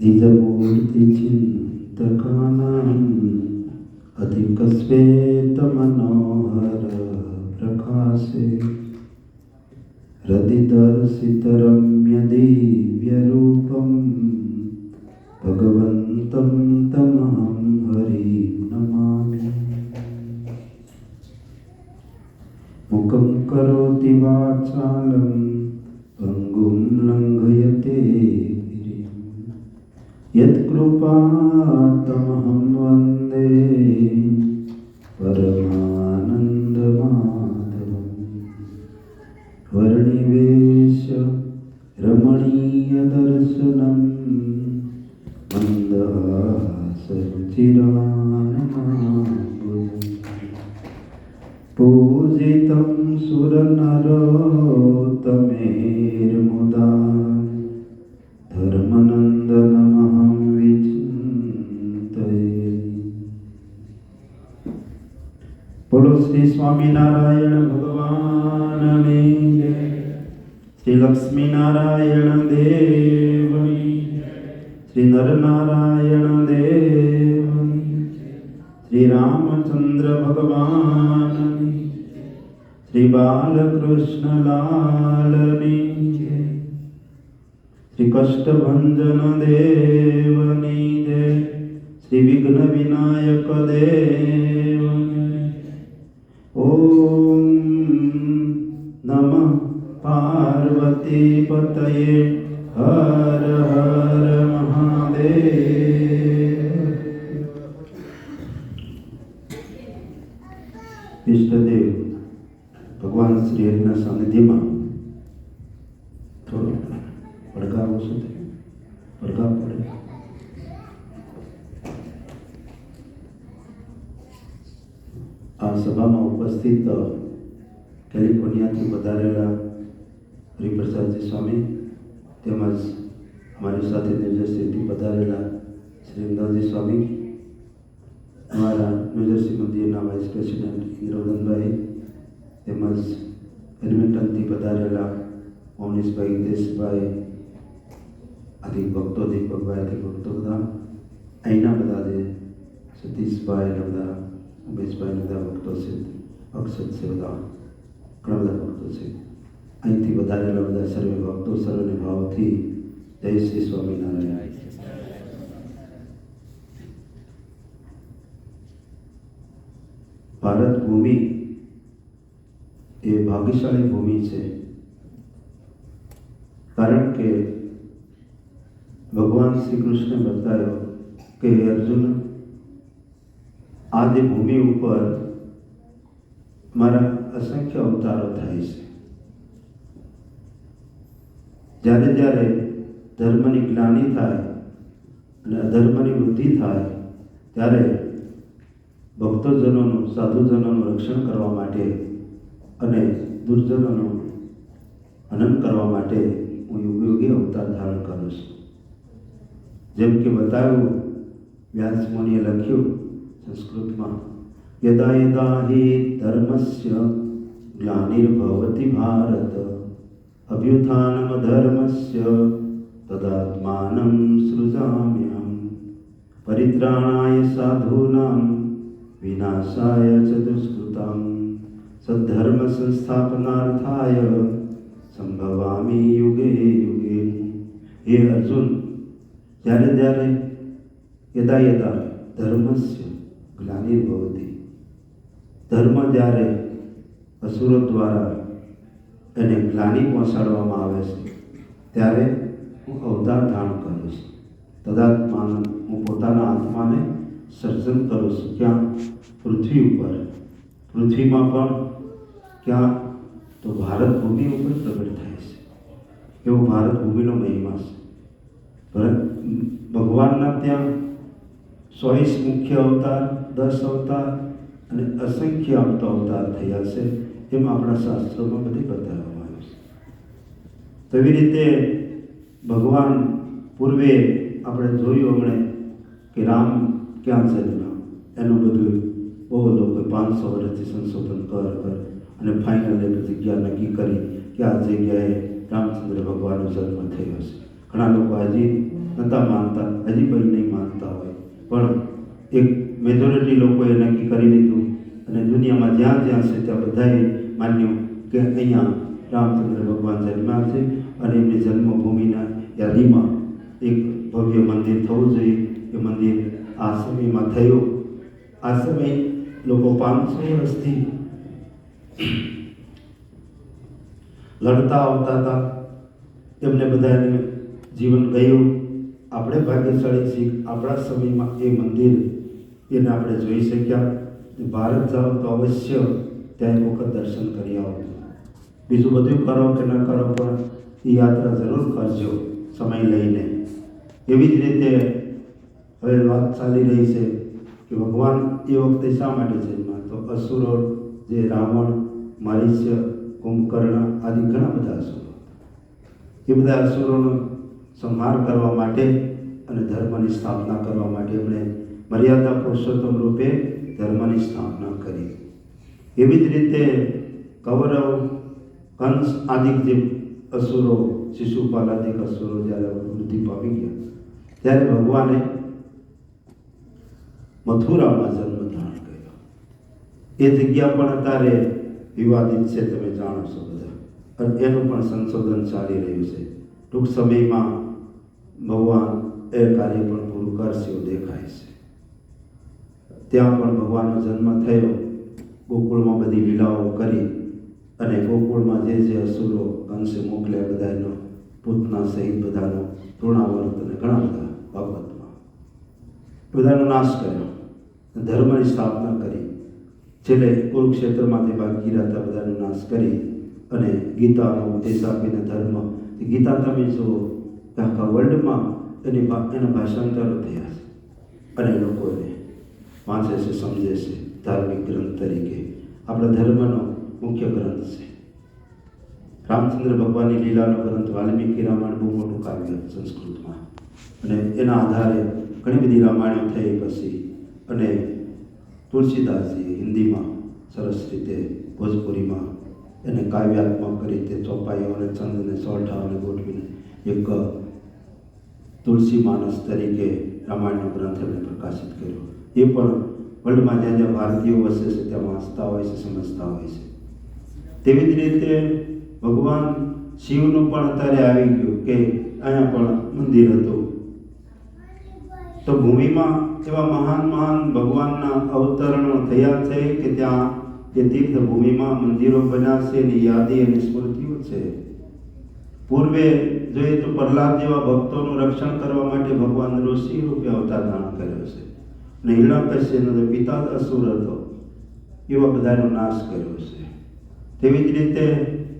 निजमूर्तिचिन्तकानाम् अधिकश्वेतमनोहर प्रकाशे हृदिदर्शितरम्यदिव्यरूपं भगवन्तं तमहं हरिं नमामि। मुखं करोति वाचालं भङ्गुं लङ्घयते गिरिं यत्कृपातमहं वन्दे परमानन्दमाधवम्। वर्णिवेश रमणीयदर्शनं मन्दहासरुचिराननाम्बुजम् पूजितं सुरनरोत्तमेर्मुदा धर्मनन्दनमहं विचिन्तये। बोलो श्री स्वामीनारायण भगवान ने जय। श्री लक्ष्मीनारायण देव की जय। श्री नरनारायण देव की जय। श्री रामचंद्र भगवान की जय। श्री बालकृष्ण लाल की जय। श्री कष्टभंजन देव की जय। श्री विघ्न विनायक देव की जय। ओम नमः पार्वती पतये हर हर महादेव। इष्टदेव भगवान श्री हरिना सानिध्यમાં થોડો પડઘાવો શું થયું? પડઘા પડે. આ સભામાં ઉપસ્થિત કેલિફોર્નિયાથી પધારેલા હરિપ્રસાદજી સ્વામી તેમજ અમારી સાથે ન્યૂજર્સીથી પધારેલા શ્રી ઇન્દ્રજી સ્વામી, અમારા ન્યૂજર્સી મંદિરના વાઇસ પ્રેસિડેન્ટ ઇન્દ્રવદનભાઈ તેમજ એડમિન્ટનથી પધારેલા મોહનીશભાઈ, હિતેશભાઈ, આદિ ભક્તો, દીપકભાઈ, આદિ ભક્તો બધા અહીંના બધા જે સતીશભાઈ ને બધા ઉમેશભાઈ ને બધા ભક્તો છે, અક્ષત છે, બધા ઘણા બધા ભક્તો છે. અહીંથી વધારેલા બધા સર્વે ભક્તો સર્વને ભાવથી જય શ્રી સ્વામિનારાયણ. ભારત ભૂમિ એ ભાગ્યશાળી ભૂમિ છે, કારણ કે ભગવાન શ્રી કૃષ્ણે બતાવ્યો કે અર્જુન, આ જે ભૂમિ ઉપર મારા અસંખ્ય અવતારો થાય છે. જ્યારે જ્યારે ધર્મની ગ્લાનિ થાય અને અધર્મની વૃદ્ધિ થાય ત્યારે ભક્તજનોનું, સાધુજનોનું રક્ષણ કરવા માટે અને દુર્જનોનું હનન કરવા માટે હું યુગયુગી અવતાર ધારણ કરું છું. જેમ કે બતાવ્યું, વ્યાસ મુનિએ લખ્યું સંસ્કૃતમાં, યદા યદા હિ ધર્મસ્ય ગ્લાનિર્ભવતિ ભારત અભ્યુત્થાનમ ધર્મસ્ય તદાત્માનં સૃજામ્યહં પરિત્રાણાય સાધૂનાં વિનાશાય ચ દુષ્કૃતાં સદ્ધર્મ સંસ્થાપનાર્થાય સંભવામિ યુગે યુગે. હે અર્જુન, જ્યારે જ્યારે યદા યદા ધર્મસ્ય ગ્લાનિર્ભવતિ, ધર્મ જ્યારે અસુરો દ્વારા એને ગ્લાનિ પહોંચાડવામાં આવે છે ત્યારે હું અવતાર ધારણ કરું છું. તદાત્માન, હું પોતાના આત્માને સર્જન કરું છું. ક્યાં? પૃથ્વી ઉપર. પૃથ્વીમાં પણ ક્યાં? તો ભારત ભૂમિ ઉપર પ્રગટ થાય છે. એવો ભારત ભૂમિનો મહિમા છે. ભગવાનના ત્યાં 24 મુખ્ય અવતાર, 10 અવતાર અને અસંખ્ય અવતાર થયા છે. એમ આપણા શાસ્ત્રોમાં બધી બતાવવામાં આવ્યું છે. તો એવી રીતે ભગવાન પૂર્વે આપણે જોયું હમણે કે રામ ક્યાં જન્મ્યા, એનું બધું બહુ લોકો 500 વર્ષથી સંશોધન કર અને ફાઇનલ એક જગ્યા નક્કી કરી કે આ જગ્યાએ રામચંદ્ર ભગવાનનો જન્મ થયો છે. ઘણા લોકો હજી નહોતા માનતા, હજી પણ નહીં માનતા હોય, પણ એક મેજોરિટી લોકોએ નક્કી કરી લીધું અને દુનિયામાં જ્યાં જ્યાં છે ત્યાં બધાએ માન્યું કે અહીંયા રામચંદ્ર ભગવાન જન્મ્યા છે અને એમની જન્મભૂમિના યાદીમાં એક ભવ્ય મંદિર થવું જોઈએ. એ મંદિર આ સમયમાં થયું. આ સમય લોકો 500 વર્ષથી લડતા આવતા હતા, એમને બધાને જીવન ગયું. આપણે ભાગ્યશાળી છીએ, આપણા સમયમાં એ મંદિર એને આપણે જોઈ શક્યા. ભારત જાઓ તો અવશ્ય ત્યાં એક વખત દર્શન કરી આવો. બીજું બધું કરો કે ન કરો પણ એ યાત્રા જરૂર કરજો સમય લઈને. એવી જ રીતે હવે વાત ચાલી રહી છે કે ભગવાન એ વખતે શા માટે જન્મ્યા? તો અસુરો જે રાવણ, મારીચ્ય, કુંભકર્ણ આદિ ઘણા બધા અસુરો, એ બધા અસુરોનો સંહાર કરવા માટે અને ધર્મની સ્થાપના કરવા માટે એમણે મર્યાદા પુરુષોત્તમ રૂપે ધર્મની સ્થાપના કરી. એવી જ રીતે કૌરવ, કંસ આદિ જે અસુરો, શિશુપાલ આદિ અસુરો જ્યારે વૃદ્ધિ પામી ગયા ત્યારે ભગવાને મથુરામાં જન્મ ધારણ કર્યો. એ જગ્યા પણ અત્યારે વિવાદિત છે, તમે જાણો છો બધા, અને એનું પણ સંશોધન ચાલી રહ્યું છે. ટૂંક સમયમાં ભગવાન એ કાર્ય પણ પૂરું કરશે એવું દેખાય છે. ત્યાં પણ ભગવાનનો જન્મ થયો. ગોકુળમાં બધી લીલાઓ કરી અને ગોકુળમાં જે અસુરો કંસે મોકલ્યા બધાનો, પૂતના સહિત બધાનો, તૃણાવર્ત અને ઘણા બધા બાબતમાં બધાનો નાશ કર્યો, ધર્મની સ્થાપના કરી. છેલ્લે કુરુક્ષેત્રમાંથી બાકી રહેતા બધાનો નાશ કરી અને ગીતાનો ઉપદેશ આપીને ધર્મ, ગીતા તમે જુઓ આખા વર્લ્ડમાં એના ભાષાંતરો થયા છે અને લોકો એને વાંચે છે, સમજે છે. ધાર્મિક ગ્રંથ તરીકે આપણા ધર્મનો મુખ્ય ગ્રંથ છે. રામચંદ્ર ભગવાનની લીલાનો ગ્રંથ વાલ્મીકી રામાયણ બહુ મોટું કાવ્ય સંસ્કૃતમાં, અને એના આધારે ઘણી બધી રામાયણો થઈ પછી, અને તુલસીદાસજી હિન્દીમાં સરસ રીતે ભોજપુરીમાં એને કાવ્યાત્મક રીતે ચોપાઈઓ અને છંદને સોલઠાઓને ગોઠવીને એક તુલસી માનસ તરીકે રામાયણનો ગ્રંથ એમણે પ્રકાશિત કર્યો. એ પણ વર્લ્ડમાં જ્યાં જ્યાં ભારતીયો વસે છે ત્યાં વાંચતા હોય છે, સમજતા હોય છે. તેવી જ રીતે ભગવાન શિવનું પણ અત્યારે આવી ગયું કે અહીંયા પણ મંદિર હતું. તો ભૂમિમાં એવા મહાન મહાન ભગવાનના અવતરણો થયા છે કે ત્યાં એ તીર્થભૂમિમાં મંદિરો બન્યા છે, એની યાદી અને સ્મૃતિઓ છે. પૂર્વે જોઈએ તો પ્રહલાદ જેવા ભક્તોનું રક્ષણ કરવા માટે ભગવાન ઋષિ રૂપે અવતાર ધારણ કર્યો છે. અને હિરણ્યકશ્યપનો જે પિતા અસુર હતો એવા બધાનો નાશ કર્યો છે. તેવી જ રીતે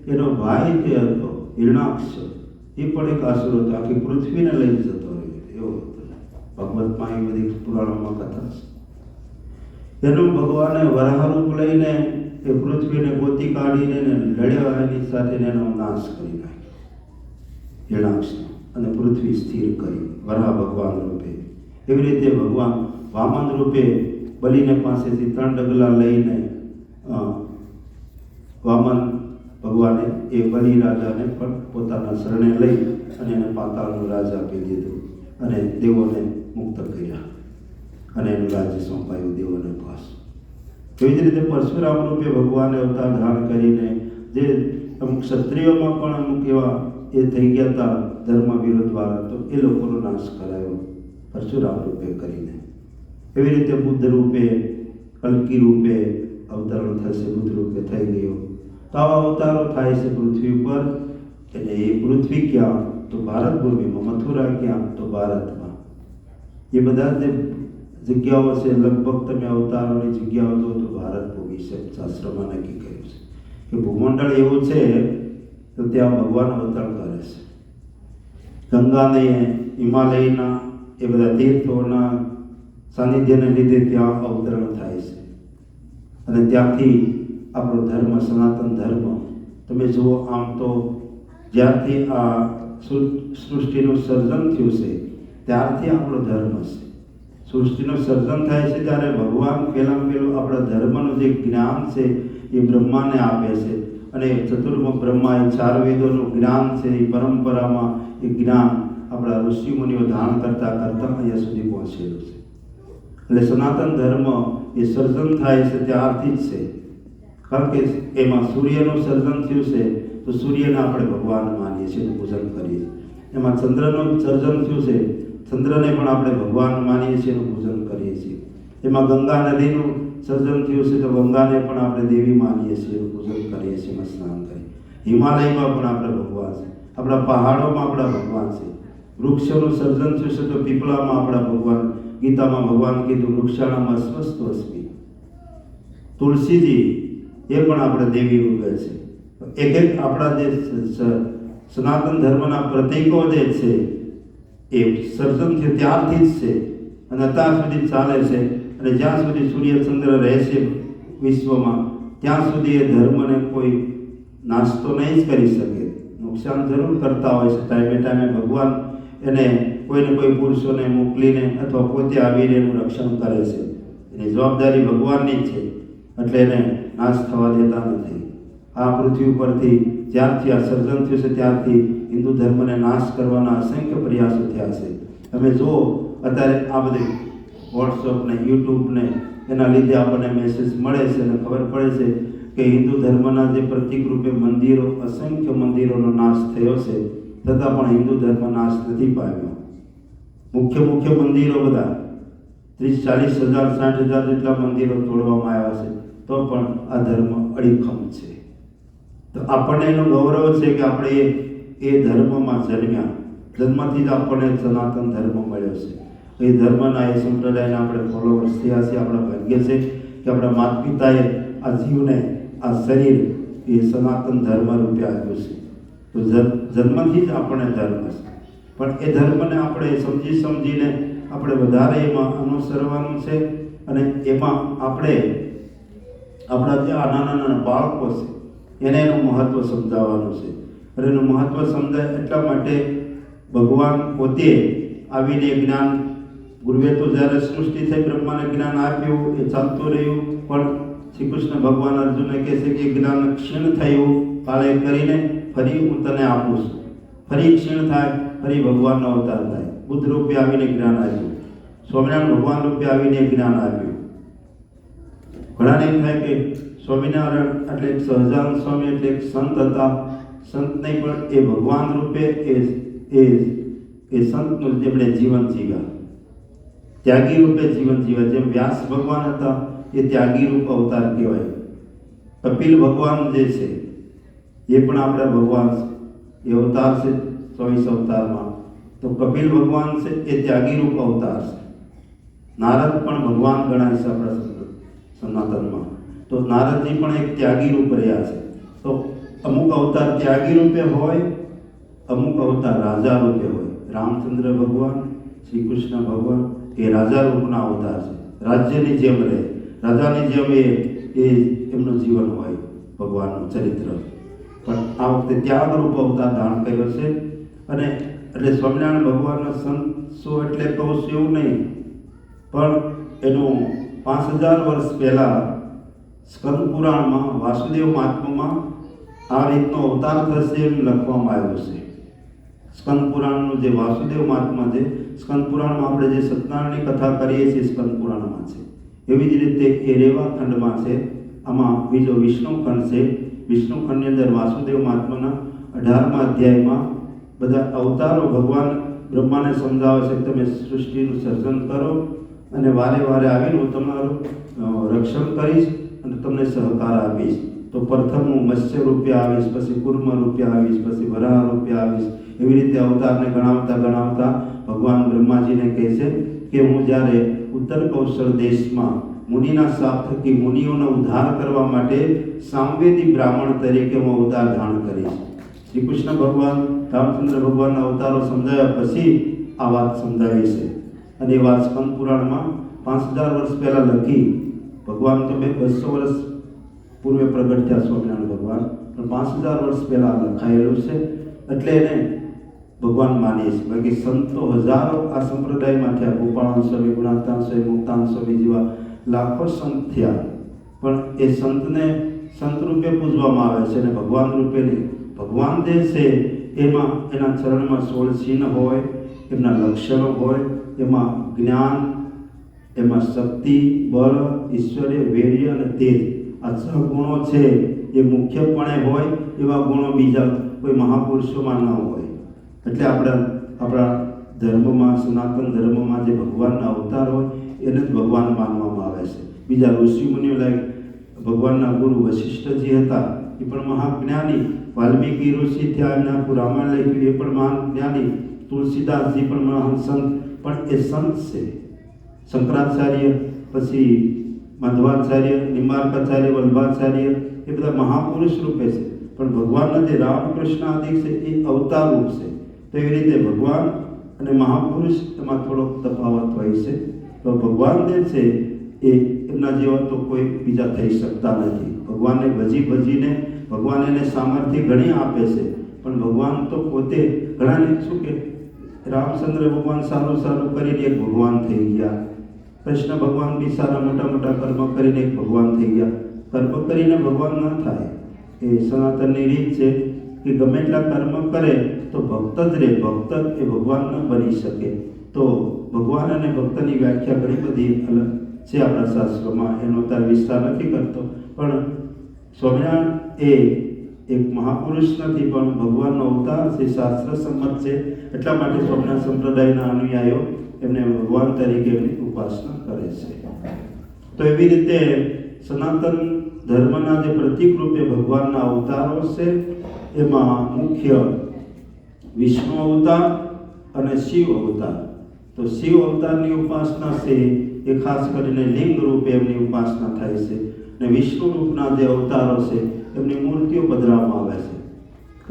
એનો ભાઈ જે હતો હિરણાક્ષ, એ પણ એક અસુર હતો, આખી પૃથ્વીને લઈ જતો રહ્યો એવો હતો. ભગવતમાં એ બધી પુરાણોમાં કથા છે. એનું ભગવાને વરાહરૂપ લઈને એ પૃથ્વીને ગોતી કાઢીને લડ્યા, એની સાથે એનો નાશ કરી નાખ્યો હિરણાક્ષનો, અને પૃથ્વી સ્થિર કરી વરાહ ભગવાન રૂપે. એવી રીતે ભગવાન વામન રૂપે બલિને પાસેથી 3 ડગલા લઈને વામન ભગવાને એ બલિ રાજાને પણ પોતાના શરણે લઈ અને એને પાતાળનું રાજ આપી દીધું અને દેવોને મુક્ત કર્યા અને એનું રાજ્ય સોંપાયું દેવોને પાસ. એવી જ રીતે પરશુરામ રૂપે ભગવાને અવતાર ધારણ કરીને જે અમુક ક્ષત્રિયોમાં પણ અમુક એવા એ થઈ ગયા હતા ધર્મ વિરોધ વાળા, તો એ લોકોનો નાશ કરાયો પરશુરામ રૂપે કરીને. એવી રીતે બુદ્ધ રૂપે, કલ્કી રૂપે અવતરણ થશે, બુદ્ધ રૂપે થઈ ગયો. તો આવા અવતારો થાય છે પૃથ્વી ઉપર. એટલે એ પૃથ્વી ક્યાં? તો ભારત ભૂમિમાં. મથુરા ક્યાં? તો ભારતમાં. એ બધા જે જગ્યાઓ છે, લગભગ તમે અવતારોની જગ્યાઓ જો તો ભારત ભૂમિ છે. શાસ્ત્રમાં નક્કી કર્યું છે કે ભૂમંડળ એવું છે તો ત્યાં ભગવાન અવતરણ કરે છે. ગંગાને, હિમાલયના એ બધા તીર્થોના સાનિધ્યને લીધે ત્યાં અવતરણ થાય છે. અને ત્યાંથી આપણો ધર્મ, સનાતન ધર્મ તમે જુઓ, આમ તો જ્યારથી આ સૃષ્ટિનું સર્જન થયું છે ત્યારથી આપણો ધર્મ છે. સૃષ્ટિનું સર્જન થાય છે ત્યારે ભગવાન પહેલાં પહેલું આપણા ધર્મનું જે જ્ઞાન છે એ બ્રહ્માને આપે છે. અને ચતુર્મુખ બ્રહ્મા એ 4 વેદોનું જ્ઞાન છે, એ પરંપરામાં એ જ્ઞાન આપણા ઋષિમુનિઓ ધારણ કરતા કરતા અહીંયા સુધી પહોંચેલું છે. એટલે સનાતન ધર્મ એ સર્જન થાય છે ત્યારથી જ છે. કારણ કે એમાં સૂર્યનું સર્જન થયું છે તો સૂર્યને આપણે ભગવાન માનીએ છીએ અને પૂજન કરીએ છીએ. એમાં ચંદ્રનું સર્જન થયું છે, ચંદ્રને પણ આપણે ભગવાન માનીએ છીએ અને પૂજન કરીએ છીએ. એમાં ગંગા નદીનું સર્જન થયું છે તો ગંગાને પણ આપણે દેવી માનીએ છીએ, પૂજન કરીએ છીએ, એમાં સ્નાન કરીએ. હિમાલયમાં પણ આપણે ભગવાન છે, આપણા પહાડોમાં આપણા ભગવાન છે. વૃક્ષોનું સર્જન થયું છે તો પીપળામાં આપણા ભગવાન, ગીતામાં ભગવાન કીધું વૃક્ષાણામાં સ્વસ્થ વસ્મી. તુલસીજી એ પણ આપણે દેવી રૂપે છે. એક એક આપણા જે સનાતન ધર્મના પ્રતીકો જે છે એ સર્જન થયું ત્યારથી જ છે અને અત્યાર સુધી ચાલે છે. અને જ્યાં સુધી સૂર્યચંદ્ર રહેશે વિશ્વમાં ત્યાં સુધી એ ધર્મને કોઈ નાશ તો નહીં જ કરી શકે. નુકસાન જરૂર કરતા હોય છે. ટાઈમે ટાઈમે ભગવાન એને કોઈને કોઈ પુરુષોને મોકલીને અથવા પોતે આવીને એનું રક્ષણ કરે છે. એની જવાબદારી ભગવાનની જ છે, એટલે એને નાશ થવા દેતા નથી. આ પૃથ્વી ઉપરથી જ્યારથી આ સર્જન થયું છે ત્યારથી હિન્દુ ધર્મને નાશ કરવાના અસંખ્ય પ્રયાસો થયા છે. તમે જુઓ અત્યારે આ બધી વોટ્સઅપ ને યુટ્યુબ ને એના લીધે આપણને મેસેજ મળે છે અને ખબર પડે છે કે હિન્દુ ધર્મના જે પ્રતિક રૂપે મંદિરો, અસંખ્ય મંદિરોનો નાશ થયો છે, છતાં પણ હિન્દુ ધર્મ નાશ નથી પામ્યો. મુખ્ય મંદિરો બધા 30-40 હજાર 60,000 જેટલા મંદિરો તોડવામાં આવ્યા છે, તો પણ આ ધર્મ અડીખમ છે. તો આપણને એનું ગૌરવ છે કે આપણે એ ધર્મમાં જન્મ્યા. જન્મથી જ આપણને સનાતન ધર્મ મળ્યો છે. એ ધર્મના એ સંપ્રદાયના આપણે ફોલોવર્સ થયા છે. આપણા ભાગ્ય છે કે આપણા માતા પિતાએ આ જીવને, આ શરીર એ સનાતન ધર્મ રૂપે આપ્યું છે. તો જન્મથી જ આપણને ધર્મ છે, પણ એ ધર્મને આપણે સમજીને આપણે વધારે એમાં અનુસરવાનું છે. અને એમાં આપણે આપણા જે નાના બાળકો છે એને એનું મહત્ત્વ સમજાવવાનું છે. અને એનું મહત્ત્વ સમજાય એટલા માટે ભગવાન પોતે આવીને જ્ઞાન, ગુરુએ તો જ્યારે સૃષ્ટિ થઈ બ્રહ્માને જ્ઞાન આપ્યું, એ ચાલતું રહ્યું, પણ શ્રી કૃષ્ણ ભગવાન અર્જુનને કહે છે કે જ્ઞાન ક્ષીણ થયું, કાલે કરીને ફરી હું તને આપું છું. ફરી ક્ષીણ થાય, ફરી ભગવાનનો અવતાર થાય. બુદ્ધ રૂપે આવીને જ્ઞાન આપ્યું, સ્વામિનારાયણ ભગવાન રૂપે આવીને જ્ઞાન આપ્યું. ઘણાને એમ થાય કે સ્વામિનારાયણ એટલે એક સહજાનંદ સ્વામી એટલે એક સંત હતા. સંત નહીં, પણ એ ભગવાન રૂપે એ સંતનું જેમણે જીવન જીવ્યા, ત્યાગી રૂપે જીવન જીવ્યા. જેમ વ્યાસ ભગવાન હતા એ ત્યાગી રૂપ અવતાર કહેવાય. કપિલ ભગવાન જે છે એ પણ આપણા ભગવાન એ અવતાર છે 24 અવતારમાં. તો કપિલ ભગવાન છે એ ત્યાગી રૂપ અવતાર છે. નારદ પણ ભગવાન ગણાય છે આપણા સનાતનમાં. તો નારદજી પણ એક ત્યાગી રૂપ રહ્યા છે. તો અમુક અવતાર ત્યાગી રૂપે હોય, અમુક અવતાર રાજા રૂપે હોય. રામચંદ્ર ભગવાન, શ્રી કૃષ્ણ ભગવાન એ રાજા રૂપના અવતાર છે. રાજ્યની જેમ રહે, રાજાની જેમ એ એમનું જીવન હોય, ભગવાનનું ચરિત્ર. પણ આ વખતે ત્યાગ રૂપ અવતાર ધારણ કર્યો છે. અને એટલે સ્વામિનારાયણ ભગવાનના સંત શું એટલે કહું છું એવું નહીં, પણ એનું 5000 વર્ષ પહેલાં સ્કંદ પુરાણમાં વાસુદેવ મહાત્મામાં આ રીતનો અવતાર થશે એમ લખવામાં આવ્યું છે. સ્કંદ પુરાણનું જે વાસુદેવ મહાત્મા છે, સ્કંદ પુરાણમાં આપણે જે સત્યનારાયણની કથા કરીએ છીએ સ્કંદ પુરાણમાં છે. એવી જ રીતે એ રેવા ખંડમાં છે. આમાં બીજો વિષ્ણુ ખંડ છે. વિષ્ણુ ખંડની અંદર વાસુદેવ મહાત્માના 18મા અધ્યાયમાં બધા અવતારો ભગવાન બ્રહ્માને સમજાવે છે કે તમે સૃષ્ટિનું સર્જન કરો અને વારે વારે આવીને હું તમારું રક્ષણ કરીશ અને તમને સહકાર આપીશ. તો પ્રથમ હું મત્સ્ય રૂપે આવીશ, પછી કુર્મ રૂપે આવીશ, પછી વરાહ રૂપે આવીશ. એવી રીતે અવતારને ગણાવતા ભગવાન બ્રહ્માજીને કહે છે કે હું જ્યારે ઉત્તર કૌશલ દેશમાં મુનિના શાપ થકી મુનિઓનો ઉદ્ધાર કરવા માટે સામવેદી બ્રાહ્મણ તરીકે હું અવતાર ધારણ કરીશ. શ્રી કૃષ્ણ ભગવાન, રામચંદ્ર ભગવાનના અવતારો સમજાવ્યા પછી આ વાત સમજાવી છે. અને એ વાત સ્કંદ પુરાણમાં 5000 વર્ષ પહેલાં લખી. ભગવાન તો 200 વર્ષ પૂર્વે પ્રગટ થયા સ્વામિનારાયણ ભગવાન, પણ 5000 વર્ષ પહેલાં લખાયેલું છે. એટલે એને ભગવાન માનીએ છીએ. બાકી સંતો હજારો આ સંપ્રદાયમાં થયા. ગોપાળાન સ્વામી, ગુણાતાન સ્વામી, મુક્તાન સ્વામી જેવા લાખો સંત થયા. પણ એ સંતને સંત રૂપે પૂજવામાં આવે છે અને ભગવાન રૂપે નહીં. ભગવાન જે છે એમાં એના ચરણમાં 16 ચિહ્ન હોય, એમના લક્ષણો હોય, એમાં જ્ઞાન, એમાં શક્તિ, બળ, ઐશ્વર્ય, વીર્ય અને તેજ, આ 6 ગુણો છે એ મુખ્યપણે હોય. એવા ગુણો બીજા કોઈ મહાપુરુષોમાં ન હોય. એટલે આપણા ધર્મમાં, સનાતન ધર્મમાં જે ભગવાનના અવતાર હોય એને જ ભગવાન માનવામાં આવે છે. બીજા ઋષિમુનિઓ લાયક ભગવાનના ગુરુ વશિષ્ઠજી હતા, એ પણ મહાજ્ઞાની. વાલ્મીકી ઋષિ થયા, એમના આખું રામાયણ લખ્યું, એ પણ મહાન જ્ઞાની. તુલસીદાસજી પણ મહાન સંત, પણ એ સંત છે. શંકરાચાર્ય, પછી માધવાચાર્ય, નિમ્બાર્કાચાર્ય, વલ્ભાચાર્ય, એ બધા મહાપુરુષ રૂપે છે. પણ ભગવાનના જે રામકૃષ્ણ આદિ છે એ અવતાર રૂપ છે. તો એવી રીતે ભગવાન અને મહાપુરુષ એમાં થોડોક તફાવત હોય છે. તો ભગવાન જે છે એ એમના જેવા તો કોઈ બીજા થઈ શકતા નથી. ભગવાનને ભજીને ભગવાન એને સામર્થ્ય ઘણી આપે છે, પણ ભગવાન તો પોતે ઘણાને શું કે રામચંદ્ર ભગવાન સારું કરીને એક ભગવાન થઈ ગયા. કૃષ્ણ ભગવાન બી સારા મોટા કર્મ કરીને એક ભગવાન થઈ ગયા. કર્મ કરીને ભગવાન ન થાય. એ સનાતનની રીત છે કે ગમે એટલા કર્મ કરે તો ભક્ત જ રહે. ભક્ત એ ભગવાન ન બની શકે. તો ભગવાન અને ભક્તની વ્યાખ્યા ઘણી બધી અલગ છે આપણા શાસ્ત્રોમાં. એનો તાર વિસ્તાર નથી કરતો. પણ સ્વામિનારાયણ એ એક મહાપુરુષ નથી, પણ ભગવાનનો અવતાર છે, શાસ્ત્ર સંમત છે. એટલા માટે સ્વામિનારાયણ સંપ્રદાયના અનુયાયીઓ એમને ભગવાન તરીકે એમની ઉપાસના કરે છે. તો એવી રીતે સનાતન ધર્મના જે પ્રતીક રૂપે ભગવાનના અવતારો છે એમાં મુખ્ય વિષ્ણુ અવતાર અને શિવ અવતાર. તો શિવ અવતારની ઉપાસના છે એ ખાસ કરીને લિંગ રૂપે એમની ઉપાસના થાય છે. અને વિષ્ણુ રૂપના જે અવતારો છે એમની મૂર્તિઓ પધરાવવામાં આવે છે.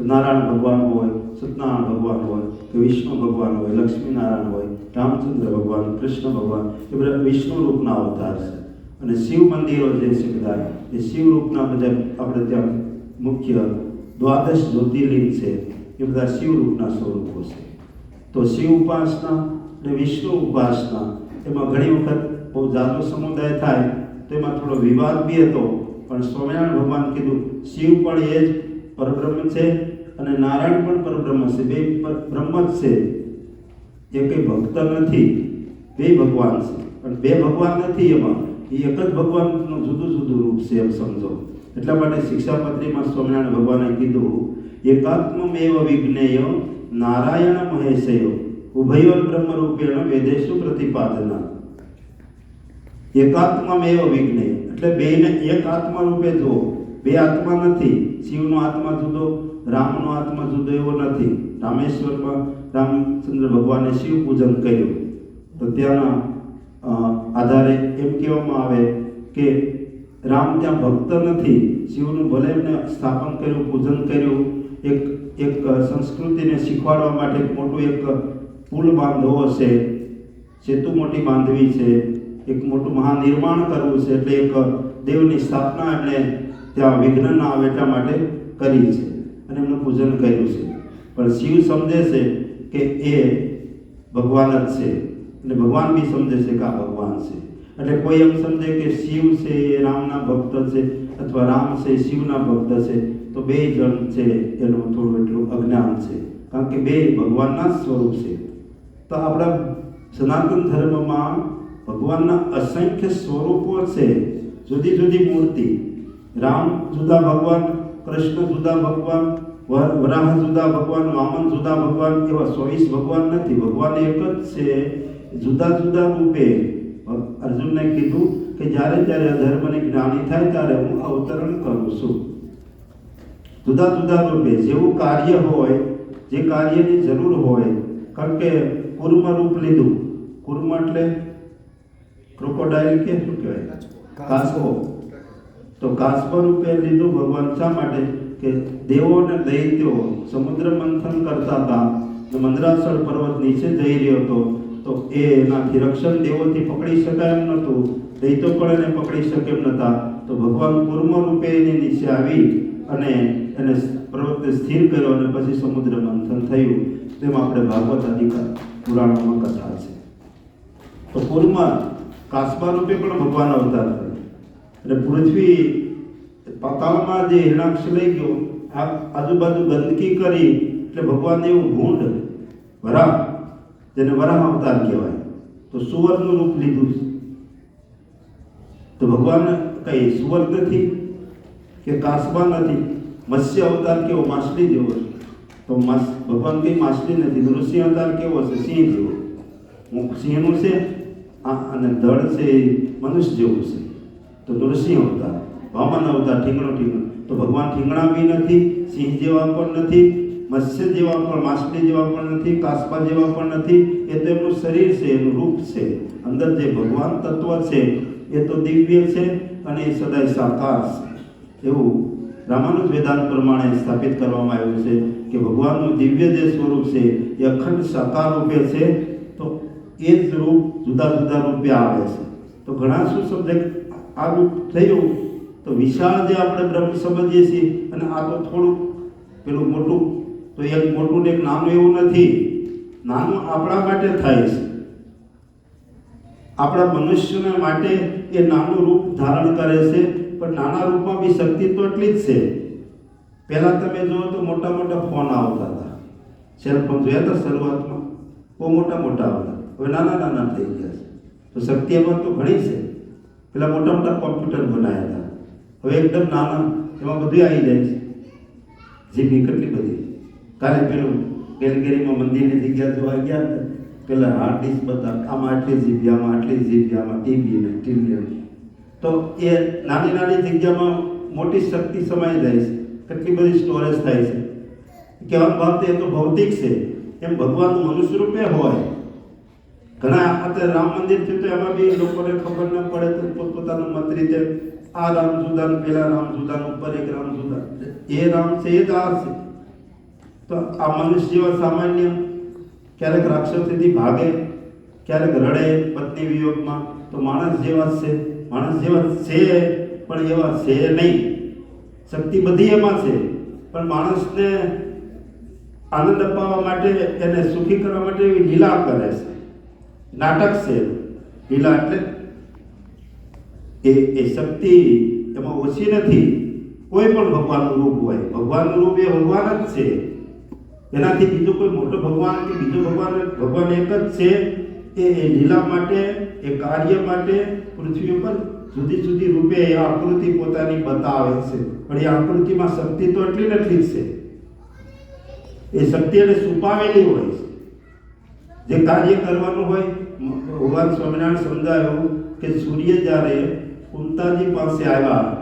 નારાયણ ભગવાન હોય, સત્યનારાયણ ભગવાન હોય, કે વિષ્ણુ ભગવાન હોય, લક્ષ્મીનારાયણ હોય, રામચંદ્ર ભગવાન, કૃષ્ણ ભગવાન, એ બધા વિષ્ણુ રૂપના અવતાર છે. અને શિવ મંદિરો જે છે બધા એ શિવ રૂપના બધા આપણે ત્યાં મુખ્ય 12 જ્યોતિર્લિંગ છે એ બધા શિવ રૂપના સ્વરૂપો છે. તો શિવ ઉપાસના અને વિષ્ણુ ઉપાસના એમાં ઘણી વખત બહુ જાજો સમુદાય થાય તો એમાં થોડો વિવાદ બી હતો. પણ સ્વામિનારાયણ ભગવાન કીધું શિવ પણ એ જ પરબ્રહ્મ છે અને નારાયણ પણ પરબ્રહ્મ છે. બે બ્રહ્મ જ છે, એ કંઈ ભક્ત નથી. બે ભગવાન છે, પણ બે ભગવાન નથી. એમાં એ એક જ ભગવાનનું જુદું રૂપ છે એમ સમજો. એટલા માટે શિક્ષાપત્રીમાં સ્વામિનારાયણ ભગવાને કીધું એકાત્મમેવ વિજ્ઞેય નારાયણ મહેશયો ઉભયોર બ્રહ્મ રૂપેણ વેદેશુ પ્રતિપાદના. એકાત્મમેવ વિજ્ઞેય એટલે બેને એક આત્મા રૂપે જુઓ. બે આત્મા નથી. શિવનો આત્મા જુદો, રામનો આત્મા જુદો એવો નથી. રામેશ્વરમાં રામચંદ્ર ભગવાને શિવ પૂજન કર્યું તો ત્યાંના આધારે એમ કહેવામાં આવે કે રામ ત્યાં ભક્ત નથી. શિવનું ભલે એમને સ્થાપન કર્યું, પૂજન કર્યું, એક સંસ્કૃતિને શીખવાડવા માટે મોટું એક પુલ બાંધવો છે, સેતુ મોટી બાંધવી છે, એક મોટું મહાનિર્માણ કરવું છે. એટલે એક દેવની સ્થાપના એમણે ત્યાં વિઘ્ન ના આવે એટલા માટે કરી છે અને એમનું પૂજન કર્યું છે. પણ શિવ સમજે છે કે એ ભગવાન જ છે અને ભગવાન બી સમજે છે કે આ ભગવાન છે. એટલે કોઈ એમ સમજે કે શિવ છે એ રામના ભક્ત છે અથવા રામ છે શિવના ભક્ત છે, તો બે જણ છે એનું થોડું એટલું અજ્ઞાન છે. કારણ કે બે ભગવાનના જ સ્વરૂપ છે. તો આપણા સનાતન ધર્મમાં ભગવાનના અસંખ્ય સ્વરૂપો છે, જુદી જુદી મૂર્તિ. રામ જુદા ભગવાન, કૃષ્ણ જુદા ભગવાન, વરાહ જુદા ભગવાન, વામન જુદા ભગવાન, એવા 24 ભગવાન નથી. ભગવાન એક જ છે, જુદા જુદા રૂપે. અર્જુનને કીધું કે જ્યારે અધર્મને જ્ઞાની થાય ત્યારે હું અવતરણ કરું છું. જુદા જુદા રૂપે જેવું કાર્ય હોય, જે કાર્યની જરૂર હોય. કારણ કે કુર્મ રૂપ લીધું. કુર્મ એટલે ક્રોકોડાઇલ કે શું કહેવાય, કાસબો. તો કાસબો રૂપે લીધું ભગવાન. શા માટે? કે દેવો અને દૈત્યો સમુદ્ર મંથન કરતા હતા, મંદરાચલ પર્વત નીચે જઈ રહ્યો હતો. તો એનાથી રક્ષણ દેવોથી પકડી શકાય એમ નહોતું, દૈત્યો પણ એને પકડી શકે એમ નહોતા. તો ભગવાન કુર્મ રૂપે એની નીચે આવી અને એને પર્વતને સ્થિર કર્યો અને પછી સમુદ્ર મંથન થયું. તેમાં આપણે ભાગવત આદિ પુરાણોમાં કથા છે. તો કુર્મ કાસબા રૂપે પણ ભગવાન અવતાર થયો. એટલે પૃથ્વી પાતાળમાં જે હિરણાક્ષ લઈ ગયો, આજુબાજુ ગંદકી કરી એટલે ભગવાન એવું ભૂંડ વરાહ જેને વરાહ અવતાર કહેવાય, તો સુવરનું રૂપ લીધું છે. તો ભગવાન કઈ સુવર નથી કે કાસબા નથી. મત્સ્ય અવતાર કેવો? માછલી જેવો છે. તો ભગવાન કઈ માછલી નથી. નૃસિંહ અવતાર કેવો છે? સિંહ જેવો. સિંહનું છે અને ધડ છે મનુષ્ય જેવું છે. તો નૃસિંહ અવતાર. વામન અવતાર ઠીંગણો. તો ભગવાન ઠીંગણા બી નથી, સિંહ જેવા પણ નથી, મત્સ્ય જેવા પણ, માછલી જેવા પણ નથી, કાસબા જેવા પણ નથી. એ તો એમનું શરીર છે, એનું રૂપ છે. અંદર જે ભગવાન તત્વ છે એ તો દિવ્ય છે અને એ સદાય સાકાર છે. એવું રામાનુજ વેદાંત પ્રમાણે સ્થાપિત કરવામાં આવ્યું છે કે ભગવાનનું દિવ્ય જે સ્વરૂપ છે એ અખંડ સાકાર રૂપે છે. તો એ જ રૂપ જુદા જુદા રૂપે આવે છે. તો ઘણા શું સમજે આ રૂપ થયું તો વિશાળ જે આપણે બ્રહ્મ સમજીએ છીએ, અને આ તો થોડુંક પેલું મોટું. તો એક મોટું ને એક નાનું એવું નથી. નાનું આપણા માટે થાય છે, આપણા મનુષ્યના માટે એ નાનું રૂપ ધારણ કરે છે. પણ નાના રૂપમાં બી શક્તિ તો એટલી જ છે. પહેલાં તમે જુઓ તો મોટા મોટા ફોન આવતા હતા, સેલફોન જોયા હતા શરૂઆતમાં, બહુ મોટા આવતા, હવે નાના થઈ ગયા છે. તો શક્તિ એમાં તો ઘણી છે. પેલા મોટા કોમ્પ્યુટર બનાવ્યા હતા, હવે એકદમ નાના, એમાં બધું આવી જાય છે. જીબી કેટલી બધી. કાલે પેલું કેલગેરીમાં મંદિરની જગ્યા જોવા ગયા હતા, પેલા હાર્ડ ડિસ્ક બધા, આમાં આટલી જીબી, આમાં આટલી જીબી, આમાં ટીબી ને ટીલિયન. તો એ નાની જગ્યામાં મોટી શક્તિ સમાઈ જાય છે, કેટલી બધી સ્ટોરેજ થાય છે. કહેવાનો ભાવ તો એ તો ભૌતિક છે. એમ ભગવાનનું મનુષ્ય રૂપે હોય. ઘણા અત્યારે રામ મંદિર છે તો એમાં બી લોકોને ખબર ન પડે તો પોતપોતાનું મત રીતે આ રામ જુદાન, પેલા રામ જુદાન, ઉપર એક રામ જુદા. એ રામ છે એ જ આ છે. તો આ મનુષ્ય જેવા સામાન્ય ક્યારેક રાક્ષસથી ભાગે, ક્યારેક રડે પત્ની વિયોગમાં, તો માણસ જેવા છે. માણસ જેવા છે પણ એવા છે નહીં. શક્તિ બધી એમાં છે, પણ માણસને આનંદ અપાવવા માટે, એને સુખી કરવા માટે એવી લીલા કરે છે. નાટક છે લીલા. એટલે એ શક્તિ એમાં ઓછી નથી. કોઈ પણ ભગવાનનું રૂપ હોય, ભગવાનનું રૂપ એ ભગવાન જ છે. એનાથી બીજો કોઈ મોટો ભગવાન કે બીજો ભગવાન એક જ છે. એ લીલા માટે, એ કાર્ય માટે પૃથ્વી ઉપર જુદી રૂપે એ આકૃતિ પોતાની બતાવે છે. પણ એ આકૃતિમાં શક્તિ તો એટલી જ છે. એ શક્તિ એને છુપાવેલી હોય છે. જે કાર્ય કરવાનું હોય, ભગવાન સ્વામિનારાયણ સમજાયું કે સૂર્ય જ્યારે કુંતાજી પાસે આવ્યા,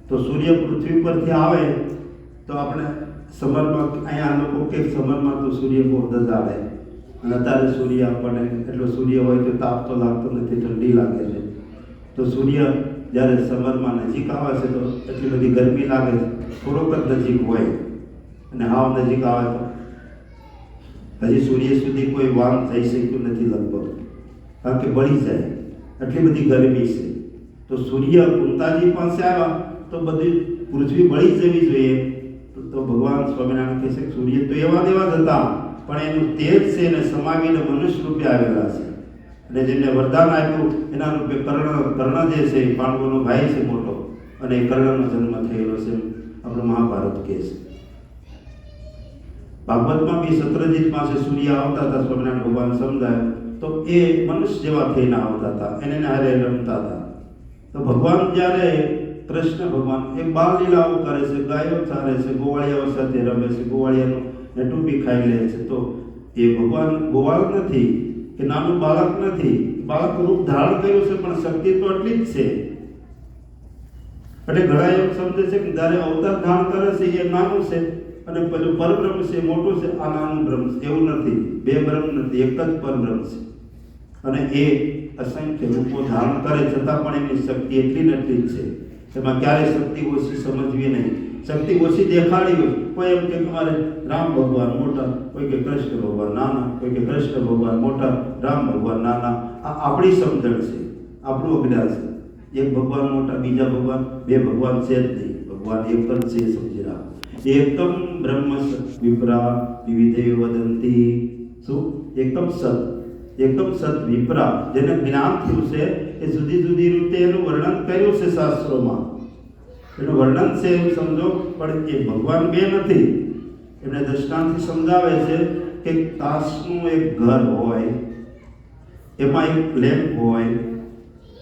તો સૂર્ય પૃથ્વી પરથી આવે તો આપણે સમરમાં, અહીંયા લોકો કે સમરમાં તો સૂર્ય બહુ દજાડે, અને અત્યારે સૂર્ય આપણને એટલો સૂર્ય હોય તો તાપ તો લાગતો નથી, ઠંડી લાગે છે. તો સૂર્ય જ્યારે સમરમાં નજીક આવે છે તો એટલી બધી ગરમી લાગે છે. થોડોક જ નજીક હોય અને હાવ નજીક આવે તો હજી સૂર્ય સુધી કોઈ વાન થઈ શક્યું નથી લગભગ, કારણ કે બળી જાય, એટલી બધી ગરમી છે. તો સૂર્ય કુંતાજી પાસે આવ્યા તો બધી પૃથ્વી બળી જવી જોઈએ. તો ભગવાન સ્વામિનારાયણ કહે છે કે સૂર્ય તો એવા જ હતા, પણ એનું તેજ છે એને સમાવીને મનુષ્ય રૂપે આવેલા છે. અને જેમને વરદાન આપ્યું એના રૂપે કર્ણ જે છે, પાંડવોનો ભાઈ છે મોટો, અને એ કર્ણનો જન્મ થયેલો છે, આપણું મહાભારત કહે છે. ભાગવતમાં બી સત્રજીત પાસે સૂર્ય આવતા હતા, સ્વામિનારાયણ ભગવાન સમજાય તો એ મનુષ્ય જેવા થઈને આવતા હતા, એને હારે રમતા હતા. તો ભગવાન જ્યારે કૃષ્ણ ભગવાન એક બાળ લીલાઓ કરે છે, ગાયો ચારે છે, ગોવાળિયાઓ સાથે રમે છે, ગોવાળિયાનું ટૂંપી ખાઈ લે છે. તો એ ભગવાન ગોવાળ નથી કે નાનું બાળક નથી, બાળક રૂપ ધારણ કર્યું છે, પણ શક્તિ તો એટલી જ છે. એટલે ઘણા એવું સમજે છે કે જ્યારે અવતાર ધારણ કરે છે એ નાનું છે, અને પેલું પરબ્રહ્મ છે મોટું છે, આ નાનું બ્રહ્મ છે. એવું નથી, બે બ્રહ્મ નથી, એક જ પરબ્રહ્મ છે. અને એ અસંખ્ય રૂપો ધારણ કરે છતાં પણ એની શક્તિ એટલી ને એટલી જ છે. એમાં ક્યારેય શક્તિ ઓછી સમજવી નહીં, શક્તિ ઓછી દેખાડી હોય. કોઈ એમ કે તમારે રામ ભગવાન મોટા, કોઈ કે કૃષ્ણ ભગવાન નાના, કોઈ કે કૃષ્ણ ભગવાન મોટા, રામ ભગવાન નાના. આ આપણી સમજણ છે, આપણું અજ્ઞાન છે. એક ભગવાન મોટા, બીજા ભગવાન, બે ભગવાન છે જ નહીં. ભગવાન એક જ છે, સમજી રાખો. એકમ બ્રહ્મ સત વિપ્રા વિવિધે વદંતી. શું? એકમ સત વિપ્રા, જેને જ્ઞાન થયું છે એ જુદી રીતે એનું વર્ણન કર્યું છે શાસ્ત્રોમાં. એનું વર્ણન છે એમ સમજો, પણ એ ભગવાન બે નથી. એમને દૃષ્ટાંતથી સમજાવે છે કે તાશનું એક ઘર હોય, એમાં એક લેમ્પ હોય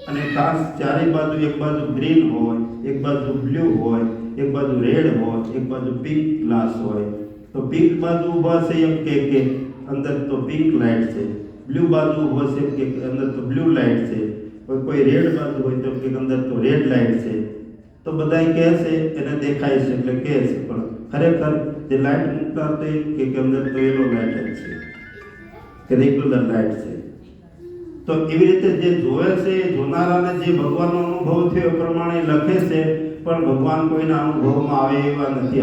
અને તાશ ચારે બાજુ, એક બાજુ ગ્રીન હોય, એક બાજુ બ્લુ હોય, એક બાજુ રેડ હોય, એક બાજુ પિંક ગ્લાસ હોય. તો પિંક બાજુ ઊભા છે એમ કે અંદર તો પિંક લાઇટ છે, બ્લુ બાજુ ઊભો છે કે અંદર તો બ્લુ લાઇટ છે, કોઈ રેડ બાજુ હોય તો કે અંદર તો રેડ લાઇટ છે. તો બધા કહે છે એને દેખાય છે એટલે કહે છે, પણ ખરેખર જે લાઇટ મૂકતા તો એમ કે અંદર તો યલો લાઇટ જ છે કે રેગ્યુલર લાઇટ છે. તો એવી રીતે જે જોવે છે એ જોનારાને જે ભગવાનનો અનુભવ થયો એ પ્રમાણે લખે છે, પણ ભગવાન કોઈના અનુભવમાં આવે એવા નથી.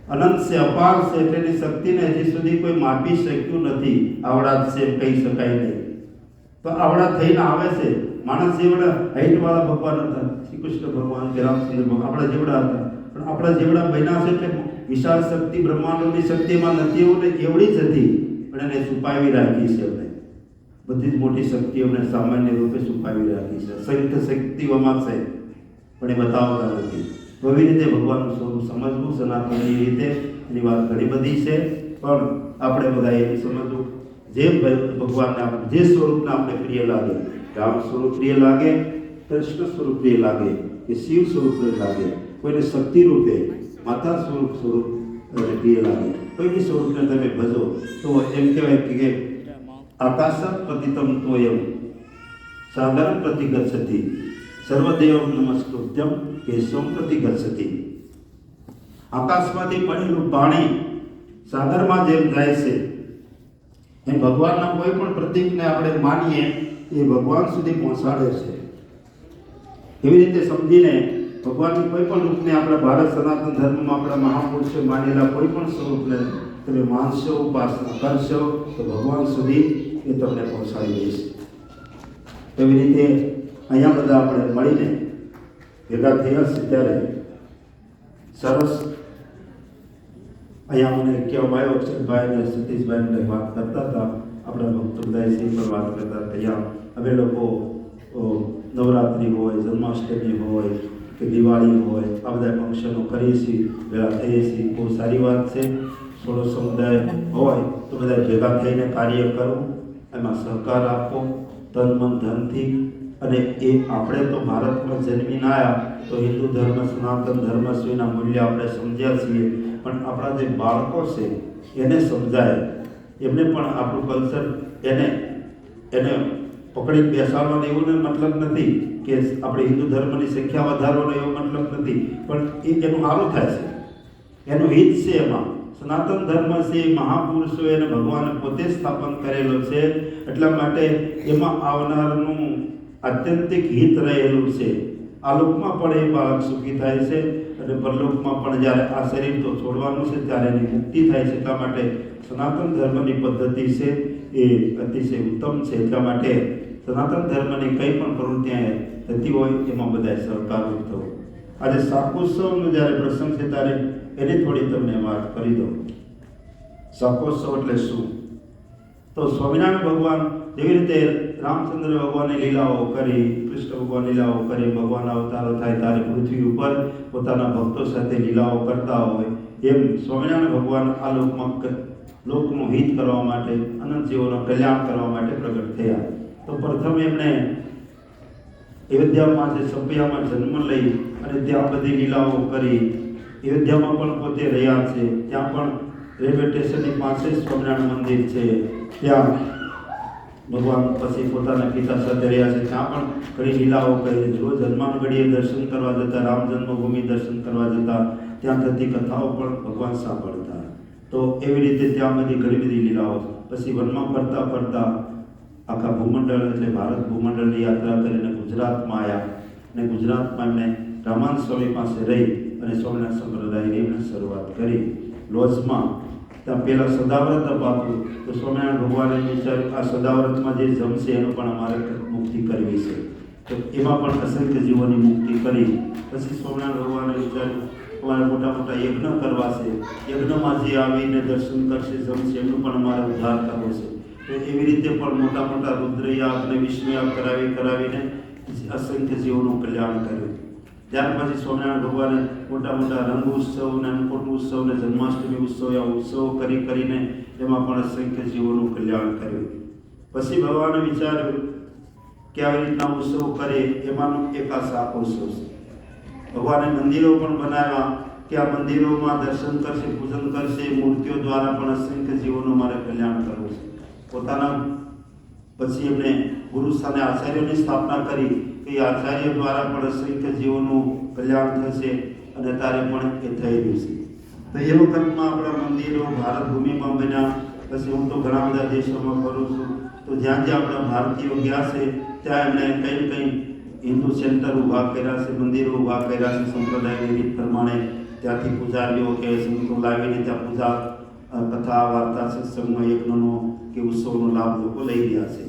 અનંત છે, અપાર છે, તેની શક્તિને હજી સુધી કોઈ માપી શક્યું નથી. આવડા છે એમ કહી શકાય નહીં. તો આવડા થઈને આવે છે. માણસ જેવડા હાઈટવાળા ભગવાન હતા, શ્રી કૃષ્ણ ભગવાન કે રામચંદ્ર ભગવાન આપણા જેવડા હતા, પણ આપણા જેવડા બન્યા છે એટલે વિશાળ શક્તિ બ્રહ્માંડોની શક્તિમાં નથી એવું એવડી જ હતી, પણ એને છુપાવી રાખી છે. એમને બધી જ મોટી શક્તિઓને સામાન્ય રૂપે છુપાવી રાખી છે. સંયુક્ત શક્તિઓમાં છે પણ એ બતાવતા નથી. તો એવી રીતે ભગવાનનું સ્વરૂપ સમજવું સનાતનની રીતે એની વાત ઘણી બધી છે, પણ આપણે બધા એ સમજવું જે ભગવાનને જે સ્વરૂપને આપણે પ્રિય લાગે, રામ સ્વરૂપ પ્રિય લાગે, કૃષ્ણ સ્વરૂપ પ્રિય લાગે કે શિવ સ્વરૂપ પ્રિય લાગે, કોઈને શક્તિ રૂપે માતા સ્વરૂપ પ્રિય લાગે, કોઈ બી સ્વરૂપને તમે ભજો તો એમ કહેવાય કે આકાશમ પતિતમ તોયમ સાગરમ પ્રતિગચ્છતિ સર્વદેવમ નમસ્કૃત્યમ કેશવમ પ્રતિગચ્છતિ. આકાશમાંથી પડેલું પાણી સાગરમાં જેમ જાય છે એમ ભગવાનના કોઈ પણ પ્રતીકને આપણે માનીએ એ ભગવાન સુધી પહોંચાડે છે. એવી રીતે સમજીને ભગવાનની કોઈ પણ રૂપને આપણા ભારત સનાતન ધર્મમાં આપણા મહાપુરુષો માનેલા કોઈ પણ સ્વરૂપને તમે માનશો, ઉપાસના કરશો તો ભગવાન સુધી એ તમને પહોંચાડી દેશે. એવી રીતે અહીંયા બધા આપણે મળીને ભેગા થયા છે ત્યારે સરસ અહીંયા મને કહેવામાં આવ્યો અક્ષરભાઈ અને સતીશભાઈને વાત કરતા હતા, આપણા ભક્તોદાયસિંહ પર વાત કરતા હતા. અમે લોકો નવરાત્રિ હોય, જન્માષ્ટમી હોય કે દિવાળી હોય, આ બધા ફંક્શનો કરીએ છીએ, ભેગા થઈએ છીએ. બહુ સારી વાત છે. થોડો સમુદાય હોય તો બધા ભેગા થઈને કાર્ય કરવું, એમાં સહકાર આપવો તન મન ધનથી. અને એ આપણે તો ભારતમાં જન્મીને આવ્યા તો હિન્દુ ધર્મ સનાતન ધર્મ સુધીના મૂલ્ય આપણે સમજ્યા છીએ, પણ આપણા જે બાળકો છે એને સમજાય, એમને પણ આપણું કલ્ચર એને પકડી બેસાડવાનો એવો મતલબ નથી કે આપણે હિન્દુ ધર્મની સંખ્યા વધારવાનો એવો મતલબ નથી, પણ એનું સારું થાય છે, એનું હિત છે. એમાં સનાતન ધર્મ છે, મહાપુરુષો એને ભગવાને પોતે સ્થાપન કરેલો છે, એટલા માટે એમાં આવનારનું આત્યંતિક હિત રહેલું છે. આ લોકમાં પણ એ બાળક સુખી થાય છે અને પરલોકમાં પણ જ્યારે આ શરીર તો છોડવાનું છે ત્યારે એની મુક્તિ થાય છે. એટલા માટે સનાતન ધર્મની પદ્ધતિ છે એ અતિશય ઉત્તમ છે. એટલા માટે સનાતન ધર્મની કંઈ પણ પ્રવૃત્તિ થતી હોય એમાં બધા સહકારરૂપ થવું. આજે શાકોત્સવનો જ્યારે પ્રસંગ છે ત્યારે એની થોડી તમને વાત કરી દઉં. શાકોત્સવ એટલે શું? તો સ્વામિનારાયણ ભગવાન જેવી રીતે રામચંદ્ર ભગવાનની લીલાઓ કરી, કૃષ્ણ ભગવાન લીલાઓ કરી, ભગવાન અવતારો થાય ત્યારે પૃથ્વી ઉપર પોતાના ભક્તો સાથે લીલાઓ કરતા હોય, એમ સ્વામિનારાયણ ભગવાન આ લોકનું હિત કરવા માટે, અનંત જીવોનું કલ્યાણ કરવા માટે પ્રગટ થયા. તો પ્રથમ એમણે અયોધ્યામાં જે સભ્યામાં જન્મ લઈ અને ત્યાં બધી લીલાઓ કરી. અયોધ્યામાં પણ પોતે રહ્યા છે, ત્યાં પણ રેલવે સ્ટેશનની પાસે સ્વામિનારાયણ મંદિર છે, ત્યાં ભગવાન પછી પોતાના પિતા સાથે રહ્યા છે, ત્યાં પણ ઘણી લીલાઓ કરી. રોજ હનુમાનગઢીએ દર્શન કરવા જતા, રામ જન્મભૂમિ દર્શન કરવા જતા, ત્યાં થતી કથાઓ પણ ભગવાન સાંભળતા. તો એવી રીતે ત્યાં બધી ઘણી બધી લીલાઓ. પછી વનમાં ફરતા ફરતા આખા ભૂમંડળ એટલે ભારત ભૂમંડળની યાત્રા કરીને ગુજરાતમાં આવ્યા અને ગુજરાતમાં એમણે રામાનંદ સ્વામી પાસે રહી અને સ્વામિનારાયણ સંપ્રદાયની એમણે શરૂઆત કરી. લોજમાં ત્યાં પહેલાં સદાવ્રત અપાતું, તો સ્વામિનારાયણ ભગવાને વિચાર્યું આ સદાવ્રતમાં જે જમશે એનું પણ અમારે મુક્તિ કરવી છે. તો એમાં પણ અસંખ્ય જીવોની મુક્તિ કરી. પછી સ્વામિનારાયણ ભગવાને વિચાર્યું અમારે મોટા મોટા યજ્ઞ કરવા છે, યજ્ઞમાં જે આવીને દર્શન કરશે જમશે એમનું પણ અમારે ઉદ્ધાર કરવો છે. તો એવી રીતે પણ મોટા મોટા રુદ્રયાગ અને વિષ્ણુયાગ કરાવીને અસંખ્ય જીવોનું કલ્યાણ કર્યું. ત્યાર પછી સ્વામિનારાયણ ભગવાને મોટા મોટા રંગ ઉત્સવ ને અન્નકૂટ ઉત્સવ ને જન્માષ્ટમી ઉત્સવ એવા ઉત્સવો કરીને એમાં પણ અસંખ્ય જીવોનું કલ્યાણ કર્યું. પછી ભગવાને વિચાર્યું કે આવી રીતના ઉત્સવ કરે એમાંનો એક આ શાક ઉત્સવ છે. ભગવાને મંદિરો પણ બનાવ્યા કે આ મંદિરોમાં દર્શન કરશે, પૂજન કરશે, મૂર્તિઓ દ્વારા પણ અસંખ્ય જીવોનું મારે કલ્યાણ કરવું છે. પોતાના પછી એમણે ગુરુ સ્થાને આચાર્યોની સ્થાપના કરી કે આચાર્ય દ્વારા પણ અસંખ્ય જીવોનું કલ્યાણ થશે અને તારે પણ એ થઈ રહ્યું છે. તો એ વખતમાં આપણા મંદિરો ભારત ભૂમિમાં બન્યા. પછી હું તો ઘણા બધા દેશોમાં ફરું છું, તો જ્યાં જ્યાં આપણા ભારતીયો ગયા છે ત્યાં એમણે કંઈ હિન્દુ સેન્ટર ઊભા કર્યા છે, મંદિરો ઊભા કર્યા છે સંપ્રદાયની રીત પ્રમાણે. ત્યાંથી પૂજારીઓ કે સંતો લાવીને ત્યાં પૂજા, કથા, વાર્તા, સત્સંગનો, યજ્ઞનો કે ઉત્સવનો લાભ લોકો લઈ રહ્યા છે.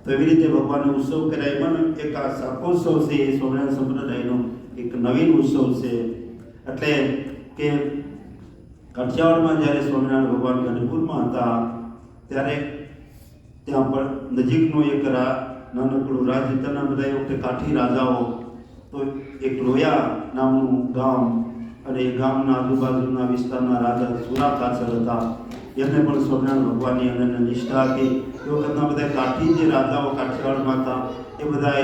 તો એવી રીતે ભગવાનનો ઉત્સવ કર્યા. એમાં એક આ શાકોત્સવ છે એ સ્વામિનારાયણ સંપ્રદાયનો એક નવીન ઉત્સવ છે. એટલે કે કાઠિયાવાડમાં જ્યારે સ્વામિનારાયણ ભગવાન ગઢપુરમાં હતા ત્યારે ત્યાં પણ નજીકનો એક નાનકડું રાજ્ય, તેના બધા એ વખતે કાઠી રાજાઓ, તો એક લોયા નામનું ગામ અને એ ગામના આજુબાજુના વિસ્તારના રાજા સુરાકાચર હતા. એમને પણ સ્વામિનારાયણ ભગવાનની અનન્ય નિષ્ઠા હતી. એ વખતના બધા કાઠી જે રાજાઓ કાઠિયાવાડમાં હતા એ બધા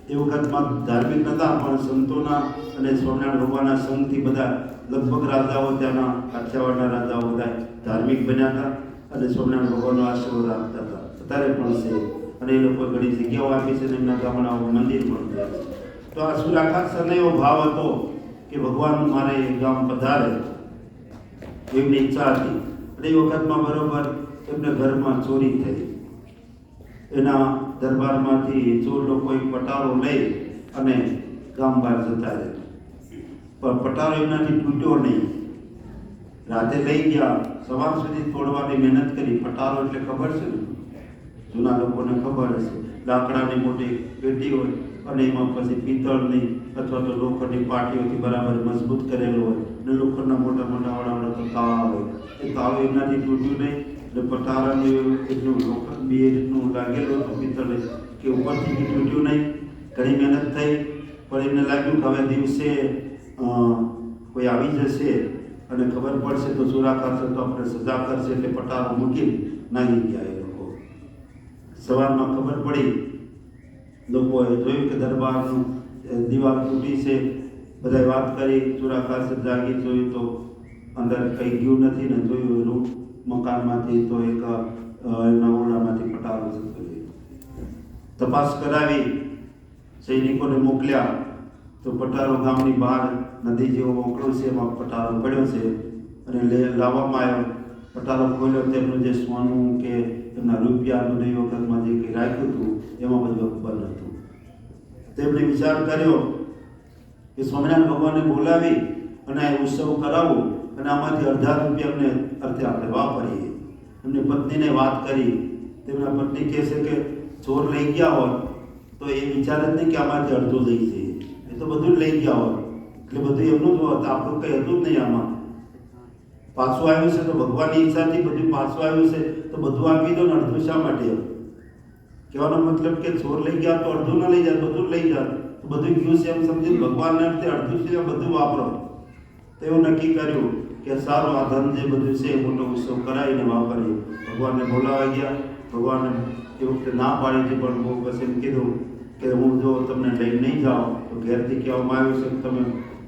એ વખતમાં ધાર્મિક નહોતા, પણ સંતોના અને સ્વામિનારાયણ ભગવાનના સંઘથી બધા લગભગ રાજાઓ ત્યાંના કાઠિયાવાડના રાજાઓ બધા ધાર્મિક બન્યા હતા અને સ્વામિનારાયણ ભગવાનનો આશીર્વાદ આપતા હતા. અત્યારે પણ છે અને એ લોકો ઘણી જગ્યાઓ આપી છે અને એમના ગામડાઓ મંદિર પણ થયા છે. તો આ સુરાખાસરનો એવો ભાવ હતો કે ભગવાન મારે ગામ પધારે એમની ઈચ્છા હતી. અને એ વખતમાં બરોબર એમને ઘરમાં ચોરી થઈ. એના દરબારમાંથી ચોર લોકો એક પટારો લઈ અને ગામ બહાર જતા રહે, પણ પટારો એમનાથી તૂટ્યો નહીં. રાતે લઈ ગયા, સવાર સુધી તોડવાની મહેનત કરી. પટારો એટલે ખબર છે ને, જૂના લોકોને ખબર હશે, લાકડાની મોટી પેટી હોય અને એમાં પછી પિત્તળની અથવા તો લોખંડની પાટીઓથી બરાબર મજબૂત કરેલો હોય અને લોખંડના મોટા મોટા વડાવડા તો તાળા હોય. એ તાળો એમનાથી તૂટ્યું નહીં એટલે પટારાનું એટલું લોખંડ બે રીતનું લાગેલું હતું પિત્તળે કે ઉપરથી બી તૂટ્યું નહીં. ઘણી મહેનત થઈ, પણ એમને લાગ્યું કે હવે દિવસે કોઈ આવી જશે અને ખબર પડશે તો સુરાખાસર તો આપણે સજા કરશે, એટલે પટારો મૂકી નાગી ગયા. એ લોકો સવારમાં ખબર પડી, લોકોએ જોયું કે દરબારનું દિવાલ તૂટી છે. બધાએ વાત કરી, સુરાખાસર જાગી, જોયું તો અંદર કંઈ ગયું નથી ને જોયું રૂમ મકાનમાંથી તો એક એમના ઓરડામાંથી પટારો જતો રહ્યો. તપાસ કરાવી, સૈનિકોને મોકલ્યા તો પટારો ગામની બહાર નદી જેવો મોકળો છે એમાં પટારો પડ્યો છે અને લાવવામાં આવ્યો. પટારો ખોલ્યો, તેમનું જે સોનું કે એમના રૂપિયા બધું એ વખતમાં જે કંઈ રાખ્યું હતું એમાં બધું બંધ હતું. તેમણે વિચાર કર્યો કે સ્વામિનારાયણ ભગવાનને બોલાવી અને આ ઉત્સવ કરાવો અને આમાંથી અડધા રૂપિયા એમને અર્થે આપણે વાપરીએ. એમની પત્નીને વાત કરી. તેમના પત્ની કહે છે કે ચોર લઈ ગયા હોત તો એ વિચાર જ નહીં કે આમાંથી અડધું લઈ જઈએ, એ તો બધું જ લઈ ગયા હોત, એટલે બધું એમનું જ હોત, આપણું કંઈ હતું જ નહીં. આમાં પાછું આવ્યું છે તો ભગવાનની ઈચ્છાથી બધું પાછું આવ્યું છે તો બધું આપી દો ને અડધું શા માટે? કહેવાનો મતલબ કે ચોર લઈ ગયા તો અડધું ન લઈ જાય, બધું લઈ જાય તો બધું ગયું છે એમ સમજીને ભગવાનને અર્થે અડધું છે બધું વાપરો. તો એવું નક્કી કર્યું કે સારું આ ધન જે બધું છે મોટો ઉત્સવ કરાવીને વાપરીએ. ભગવાનને બોલાવા ગયા. ભગવાને એ વખતે ના પાડી હતી, પણ બહુ પછી કીધું કે હું જો તમને લઈને નહીં જાઉં તો ઘેરથી કહેવામાં આવ્યું છે કે તમે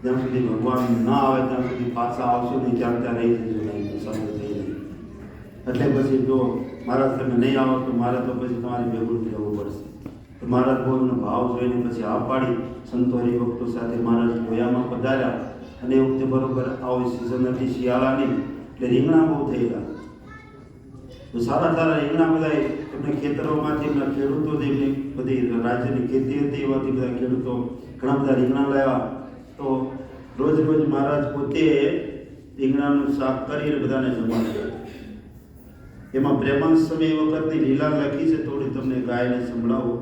જ્યાં સુધી ભગવાન ના આવે ત્યાં સુધી પાછા આવશો નહીં, ત્યાં ત્યાં રહી જજો, નહીં તો સમય થઈ જાય. એટલે પછી જો મહારાજ તમે નહીં આવો તો મારે તો પછી તમારે ભેગું રહેવું પડશે. તો મહારાજ બહુનો ભાવ જોઈને પછી આ પાડી. સંતો હરિભક્તો સાથે મહારાજ લોયામાં પધાર્યા અને એ વખતે બરોબર આવી સિઝન હતી શિયાળાની, એટલે રીંગણા બહુ થયેલા. તો સારા સારા રીંગણા બધા એમને ખેતરોમાંથી એમના ખેડૂતો જે એમની બધી રાજ્યની ખેતી હતી એવાથી બધા ખેડૂતો ઘણા બધા રીંગણા લાવ્યા. તો રોજ રોજ મહારાજ પોતે રીંગણાનું શાક કરીને બધાને જમાડ્યા. એમાં પ્રેમાંશ સમય એ વખતની લીલા લખી છે, થોડી તમને ગાયને સંભળાવું.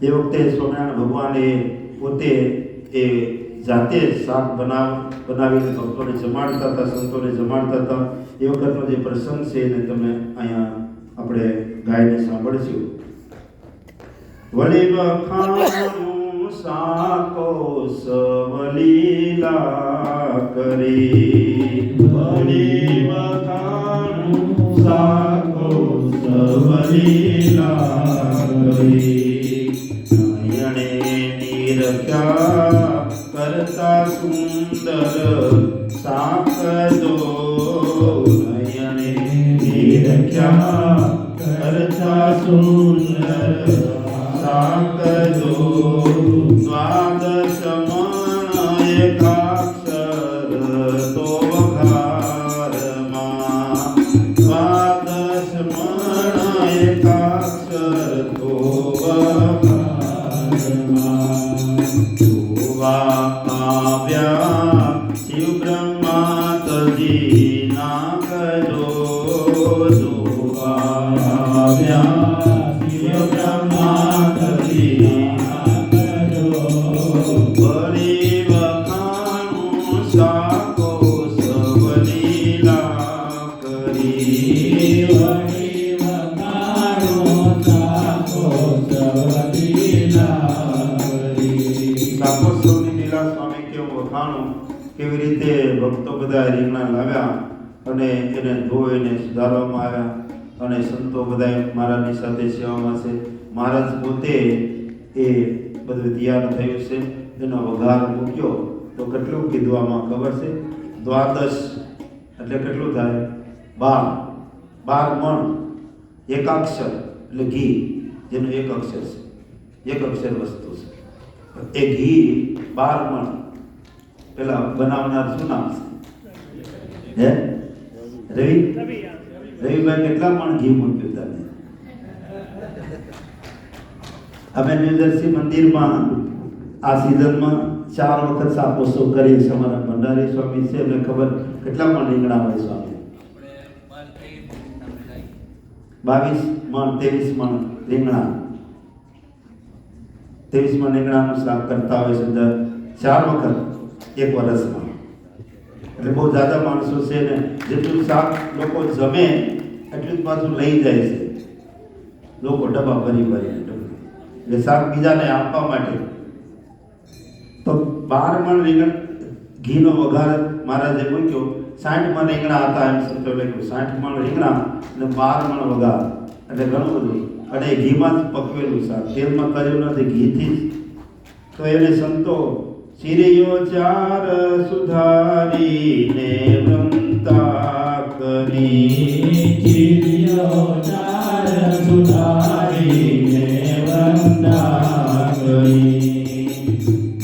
એ વખતે સ્વામિનારાયણ ભગવાને પોતે એ જાતે શાક બનાવીને ભક્તોને જમાડતા હતા, સંતોને જમાડતા હતા. એ વખતનો જે પ્રસંગ છે એને તમે અહીંયા આપણે ગાયને સાંભળશું. વળી વખાણું સાકો સવલીલા કરી, વળી વખાણું સાકો સવલીલા કરી, નયણે નિરખ્યા કરતા સુંદર સાકદો, નયણે નિરખ્યા કરતા સુંદર સાકદો, દ્વાદશ મણ એકાક્ષર તો વઘારમાં, દ્વાદશ મણ એકાક્ષર તો વઘારમાં, જોવા આવ્યા શિવ બ્રહ્મા તજી નાગજો, જોવા આવ્યા શિવ બ્રહ્મા તજી નાગજો, વળી વખાણું સાકો સવલીલા કરી, વળી વખાણું સાકો સવલીલા કરી. સાકોત્સવની લીલા સ્વામી કેવું વખાણું, કેવી રીતે ભક્તો બધા રીંગણા લાવ્યા અને એને ધોઈને સુધારવામાં આવ્યા અને સંતો બધા મહારાજની સાથે સેવામાં છે. મહારાજ પોતે એ બધું તૈયાર થયું છે, એનો વઘાર મૂક્યો તો કેટલું કીધું આમાં ખબર છે? દ્વાદશ એટલે કેટલું થાય? 12 મણ એકાક્ષર એટલે ઘી, જેનું એક અક્ષર છે, એક અક્ષર વસ્તુ છે. એ ઘી 12 મણ. પેલા બનાવનાર શું નામ છે? રવિભાઈ કેટલા મણ ઘી મૂક્યું તમે? અમે ન્યૂજર્સી મંદિરમાં આ સિઝનમાં 4 વખત સાપોત્સવ કરીએ છીએ. અમારા ભંડારી સ્વામી છે, એમને ખબર કેટલા મણ રીંગણા હોય સ્વામી? 22 મણ 23 મણ રીંગણા, 23 મણ રીંગણાનું શાક કરતા હોય છે 4 વખત એક વર્ષમાં. એટલે બહુ જ્યાદા માણસો છે ને, જેટલું શાક લોકો જમે એટલું જ પાછું લઈ જાય છે લોકો, ડબ્બા ભરી ભરીને, એટલે શાક બીજાને આપવા માટે. તો 12 મણ રીંગણ ઘીનો વઘાર મહારાજે મૂક્યો. 60 મણ રીંગણા હતા એમ સમજો, લખ્યું 60 મણ રીંગણા અને 12 મણ વઘાર, એટલે ઘણું બધું. અને એ ઘીમાં જ પકવેલું શાક, તેલમાં કર્યું નથી, ઘીથી જ. તો એને સંતો શિરિયો 4 સુધારીને વૃંતા કરી, શિરિયો 4 સુધારીને વૃંતા કરી,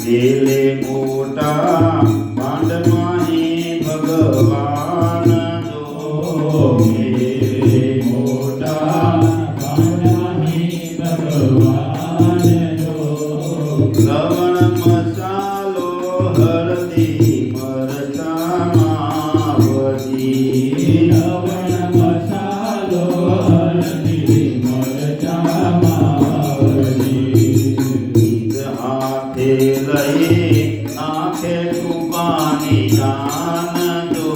દેલે મોટા માંડમાહી ભગવાન જો, દેલે મોટા માંડમાહી ભગવાન જો, લવણ મસાલો હળદી મરચામાં વધી, લવણ મસાલો હળદી મરચામાં વધી, હાથે લઈ નાખે કૃપાની દાન જો,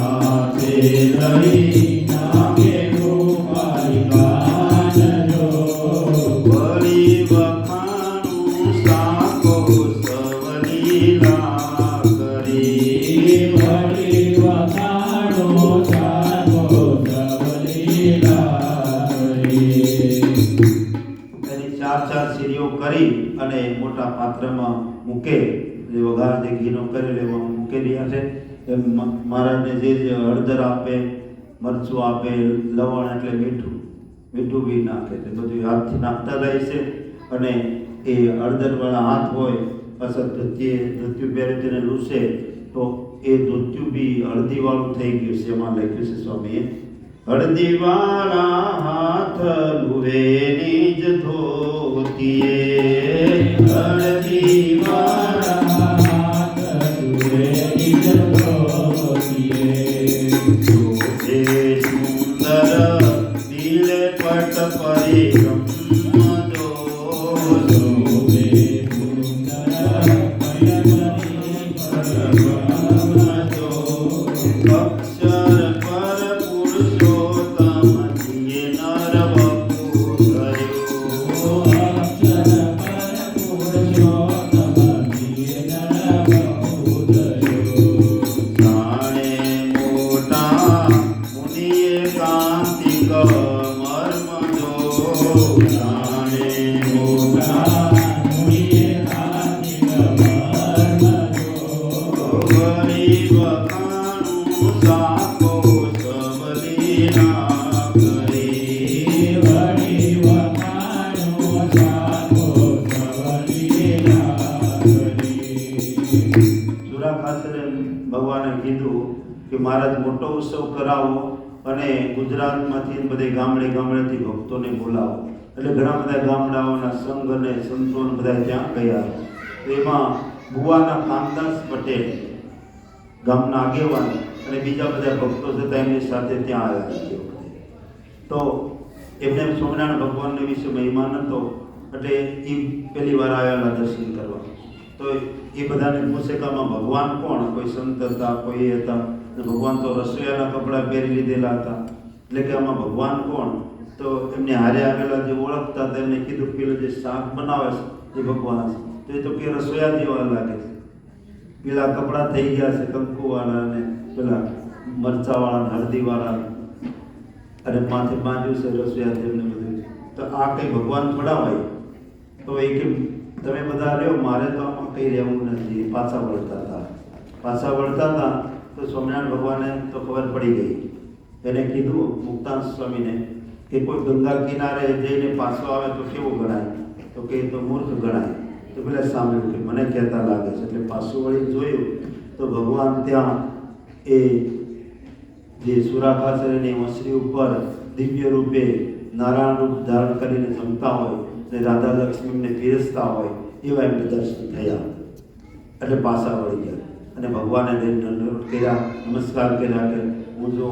હાથે લઈ નાખે કૃપાની દાન જો, વળી વખાણું સાકો સવલીલા કરી, વળી વખાણું સાકો સવલીલા કરી. એની 4 સીરીઓ કરી અને મોટા પાત્રમાં મૂકે, જે વઘાર જે ઘીનો કરી લેવામાં મૂકેલી હશે. મહારાજને જે હળદર આપે, મરચું આપે, લવણ એટલે મીઠું બી નાખે, તે બધું હાથથી નાખતા રહે છે. અને એ હળદરવાળા હાથ હોય, પાછળ ધોતિયું પહેરે તેને લૂસે, તો એ ધોતિયું બી હળદીવાળું થઈ ગયું છે. એમાં લખ્યું છે સ્વામીએ, હળદીવાળા હાથ લુવે નિજ ધોતીએ, હળદીવાળા હાથ લુવે નિજ ધોતીએ, જોજે સુંદર દિલે પટ પરિક્રમ જો, જોજે સુંદર અક્ષર પર પુરુષોત્તમ જીએ નર વપુ થયો, કે મહારાજ મોટો ઉત્સવ કરાવો અને ગુજરાતમાંથી બધે ગામડેથી ભક્તોને બોલાવો. એટલે ઘણા બધા ગામડાઓના સંઘ અને સંતો બધા ત્યાં ગયા. તો એમાં ભુવાના કામદાસ પટેલ ગામના આગેવાન અને બીજા બધા ભક્તો હતા એમની સાથે ત્યાં આવ્યા. તો એમને સ્વામિનારાયણ ભગવાનને વિશે મહિમા નહોતો એટલે એ પહેલી વાર આવેલા દર્શન કરવા. તો એ બધાને પૂછે કે આમાં ભગવાન કોણ? કોઈ સંત હતા, કોઈ એ હતા. ભગવાન તો રસોઈયાના કપડાં પહેરી લીધેલા હતા. એટલે કે આમાં ભગવાન કોણ? તો એમને હારે આવેલા જે ઓળખતા હતા એમને કીધું પેલું જે શાક બનાવે છે એ ભગવાન છે. તો એ તો કે રસોઈયા જેવા લાગે છે. પેલા કપડાં થઈ ગયા છે કંકુવાળા અને પેલા મરચાવાળા હળદીવાળા અને માથે બાંધ્યું છે રસોઈયા તેમને બધું. તો આ કંઈ ભગવાન થોડા હોય? તો એ કે તમે બધા રહ્યો, મારે તો આમાં કંઈ રહેવું નથી. પાછા વળતા હતા તો સ્વામિનારાયણ ભગવાને તો ખબર પડી ગઈ. એને કીધું મુક્તાન સ્વામીને કે કોઈ ગંગા કિનારે જઈને પાછો આવે તો કેવું ગણાય? તો કે તો મૂર્ખ ગણાય. તો પેલા સાંભળ્યું કે મને કહેતા લાગે છે. એટલે પાછું વળી જોયું તો ભગવાન ત્યાં એ જે સુરાખાસરની ઓસરી ઉપર દિવ્ય રૂપે નારાયણ રૂપ ધારણ કરીને જમતા હોય અને રાધા લક્ષ્મીને પીરસતા હોય એવા એમને દર્શન થયા. એટલે પાછા વળી ગયા અને ભગવાને દંડવત કર્યા, નમસ્કાર કર્યા કે હું જો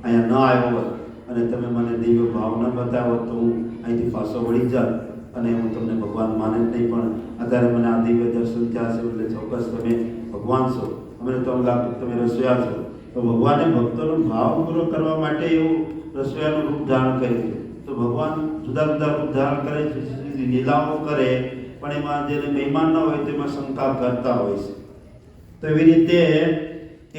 અહીંયા ન આવ્યો હોત અને તમે મને દિવ્ય ભાવ ન બતાવ્યો તો હું અહીંથી પાછો વળી જાત અને હું તમને ભગવાન માને જ નહીં. પણ અત્યારે મને આ દિવ્ય દર્શન થયા છે એટલે ચોક્કસ તમે ભગવાન છો. અમને તો એમ લાગતું તમે રસોઈયા છો. તો ભગવાને ભક્તોનો ભાવ પૂરો કરવા માટે એવું રસોઈયાનું રૂપ ધારણ કર્યું છે. તો ભગવાન જુદા જુદા રૂપ ધારણ કરે છે, લીલાઓ કરે, પણ એમાં જેને મહેમાન ન હોય તેમાં શંકા કરતા હોય છે. તો એવી રીતે એ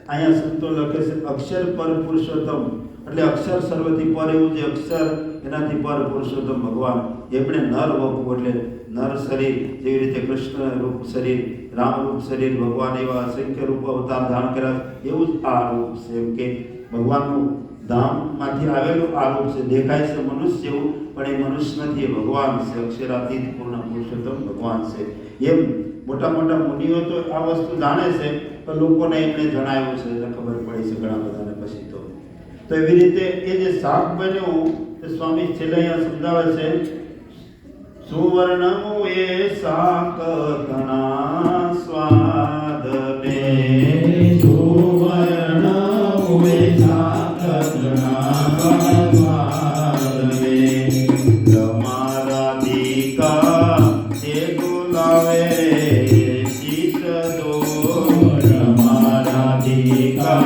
અહીંયા સંતો લખે છે અક્ષર પર પુરુષોત્તમ, એટલે અક્ષર સર્વથી પર એવું જે અક્ષર એનાથી પર પુરુષોત્તમ ભગવાન. એમણે નર વપુ એટલે નર શરીર, જેવી રીતે કૃષ્ણ રૂપ શરીર, રામ રૂપ શરીર, ભગવાન એવા અસંખ્ય રૂપ અવતાર ધારણ કર્યા, એવું જ આ રૂપ છે. એમ કે ભગવાનનું ધામમાંથી આવેલું આ રૂપ છે. દેખાય છે મનુષ્ય જેવું, પણ એ મનુષ્ય નથી, એ ભગવાન છે. અક્ષરાતીત પૂર્ણ પુરુષોત્તમ ભગવાન છે. એમ મોટા મોટા મુનિઓ તો આ વસ્તુ જાણે છે, પણ લોકોને એમને જણાવ્યું છે એટલે ખબર પડી છે ઘણા બધાને પછી. તો એવી રીતે એ જે શાક બન્યું તે સ્વામી છેલ્લે અહીંયા સમજાવે છે સુવર્ણમું એ શાક ઘણા સ્વાદ ને, સુવર્ણમું એ શાક ઘણા સ્વાદ ને, તમારા દીકા તે બોલાવે શીશ દો, તમારા દીકા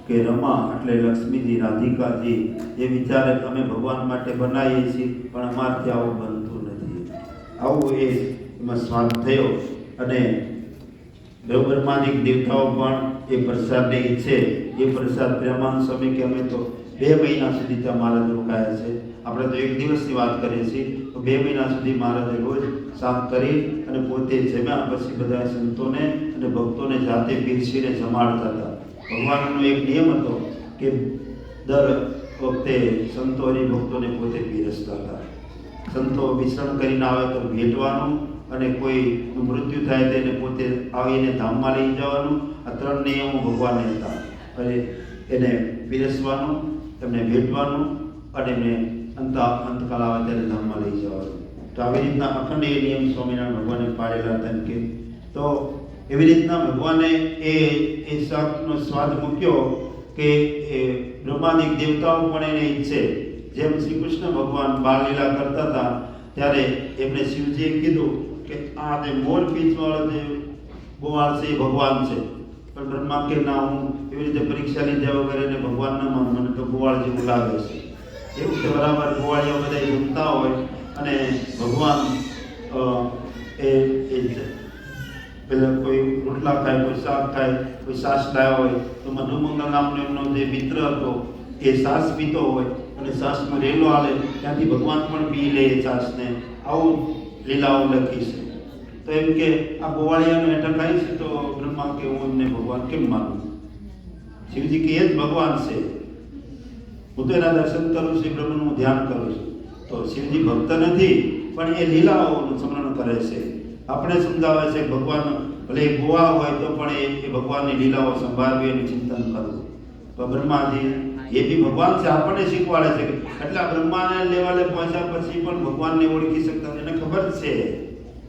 કે રમા એટલે લક્ષ્મીજી, રાધિકાજી એ વિચારે અમે ભગવાન માટે બનાવીએ છીએ પણ અમારથી આવું બનતું નથી. આવું એમાં સ્વાદ થયો. અને બ્રહ્માદિક દેવતાઓ પણ એ પ્રસાદને ઈચ્છે. એ પ્રસાદ પ્રેમાનંદ સ્વામી કે અમે તો 2 મહિના સુધી ત્યાં મહારાજ રોકાયા છે. આપણે તો 1 દિવસની વાત કરીએ છીએ, તો 2 મહિના સુધી મહારાજે રોજ સાફ કરી અને પોતે જમ્યા પછી બધા સંતોને અને ભક્તોને જાતે પીરસીને જમાડતા હતા. ભગવાનનો એક નિયમ હતો કે દર વખતે સંતો હરિભક્તોને પોતે પીરસતા હતા. સંતો વિશ્રામ કરીને આવે તો ભેટવાનું અને કોઈનું મૃત્યુ થાય તો એને પોતે આવીને ધામમાં લઈ જવાનું. આ 3 નિયમો ભગવાનને હતા. અને એને પીરસવાનું, એમને ભેટવાનું અને એમને અંતકાળ આવે ત્યારે ધામમાં લઈ જવાનું. તો આવી રીતના અખંડ એ નિયમ સ્વામિનારાયણ ભગવાને પાડેલા હતા. કે તો એવી રીતના ભગવાને એ શાકનો સ્વાદ મૂક્યો કે એ બ્રહ્માદિક દેવતાઓ પણ એને ઈચ્છે. જેમ શ્રી કૃષ્ણ ભગવાન બાળલીલા કરતા હતા ત્યારે એમને શિવજીએ કીધું આ જે મોર પીંછવાળો જે ગોવાળ છે એ ભગવાન છે, પણ બ્રહ્મા કે ના, હું એવી રીતે પરીક્ષા લીધા વગર એને ભગવાન ના માનું, મને તો ગોવાળ જેવું લાગે છે. એવું છે, બરાબર ગોવાળીઓ બધા જમતા હોય અને ભગવાન પેલા કોઈ રોટલા ખાય, કોઈ શાક ખાય, કોઈ છાશ લાવ્યા હોય તો મધુમંગલ નામનો એમનો જે મિત્ર હતો એ છાશ પીતો હોય અને છાશમાં રેલો હાલે ત્યાંથી ભગવાન પણ પી લે એ છાશને. આવું લીલાઓ લખી છે. તો એમ કે આ ગોવાળિયાનો હેઠળ થાય છે તો બ્રહ્મા કે હું એમને ભગવાન કેમ માનું? શિવજી કે એ જ ભગવાન છે, હું તો એના દર્શન કરું છું, બ્રહ્મનું ધ્યાન કરું છું. તો શિવજી ભક્ત નથી, પણ એ લીલાઓનું સ્મરણ કરે છે. આપણે સમજાવે છે ભગવાન ભલે ગોવાળ હોય તો પણ એ ભગવાનની લીલાઓ સંભાળવી એનું ચિંતન કરવું. તો બ્રહ્માજી એ બી ભગવાન છે, આપણને શીખવાડે છે. એટલે બ્રહ્માને લેવલે પહોંચ્યા પછી પણ ભગવાનને ઓળખી શકતા, એને ખબર છે,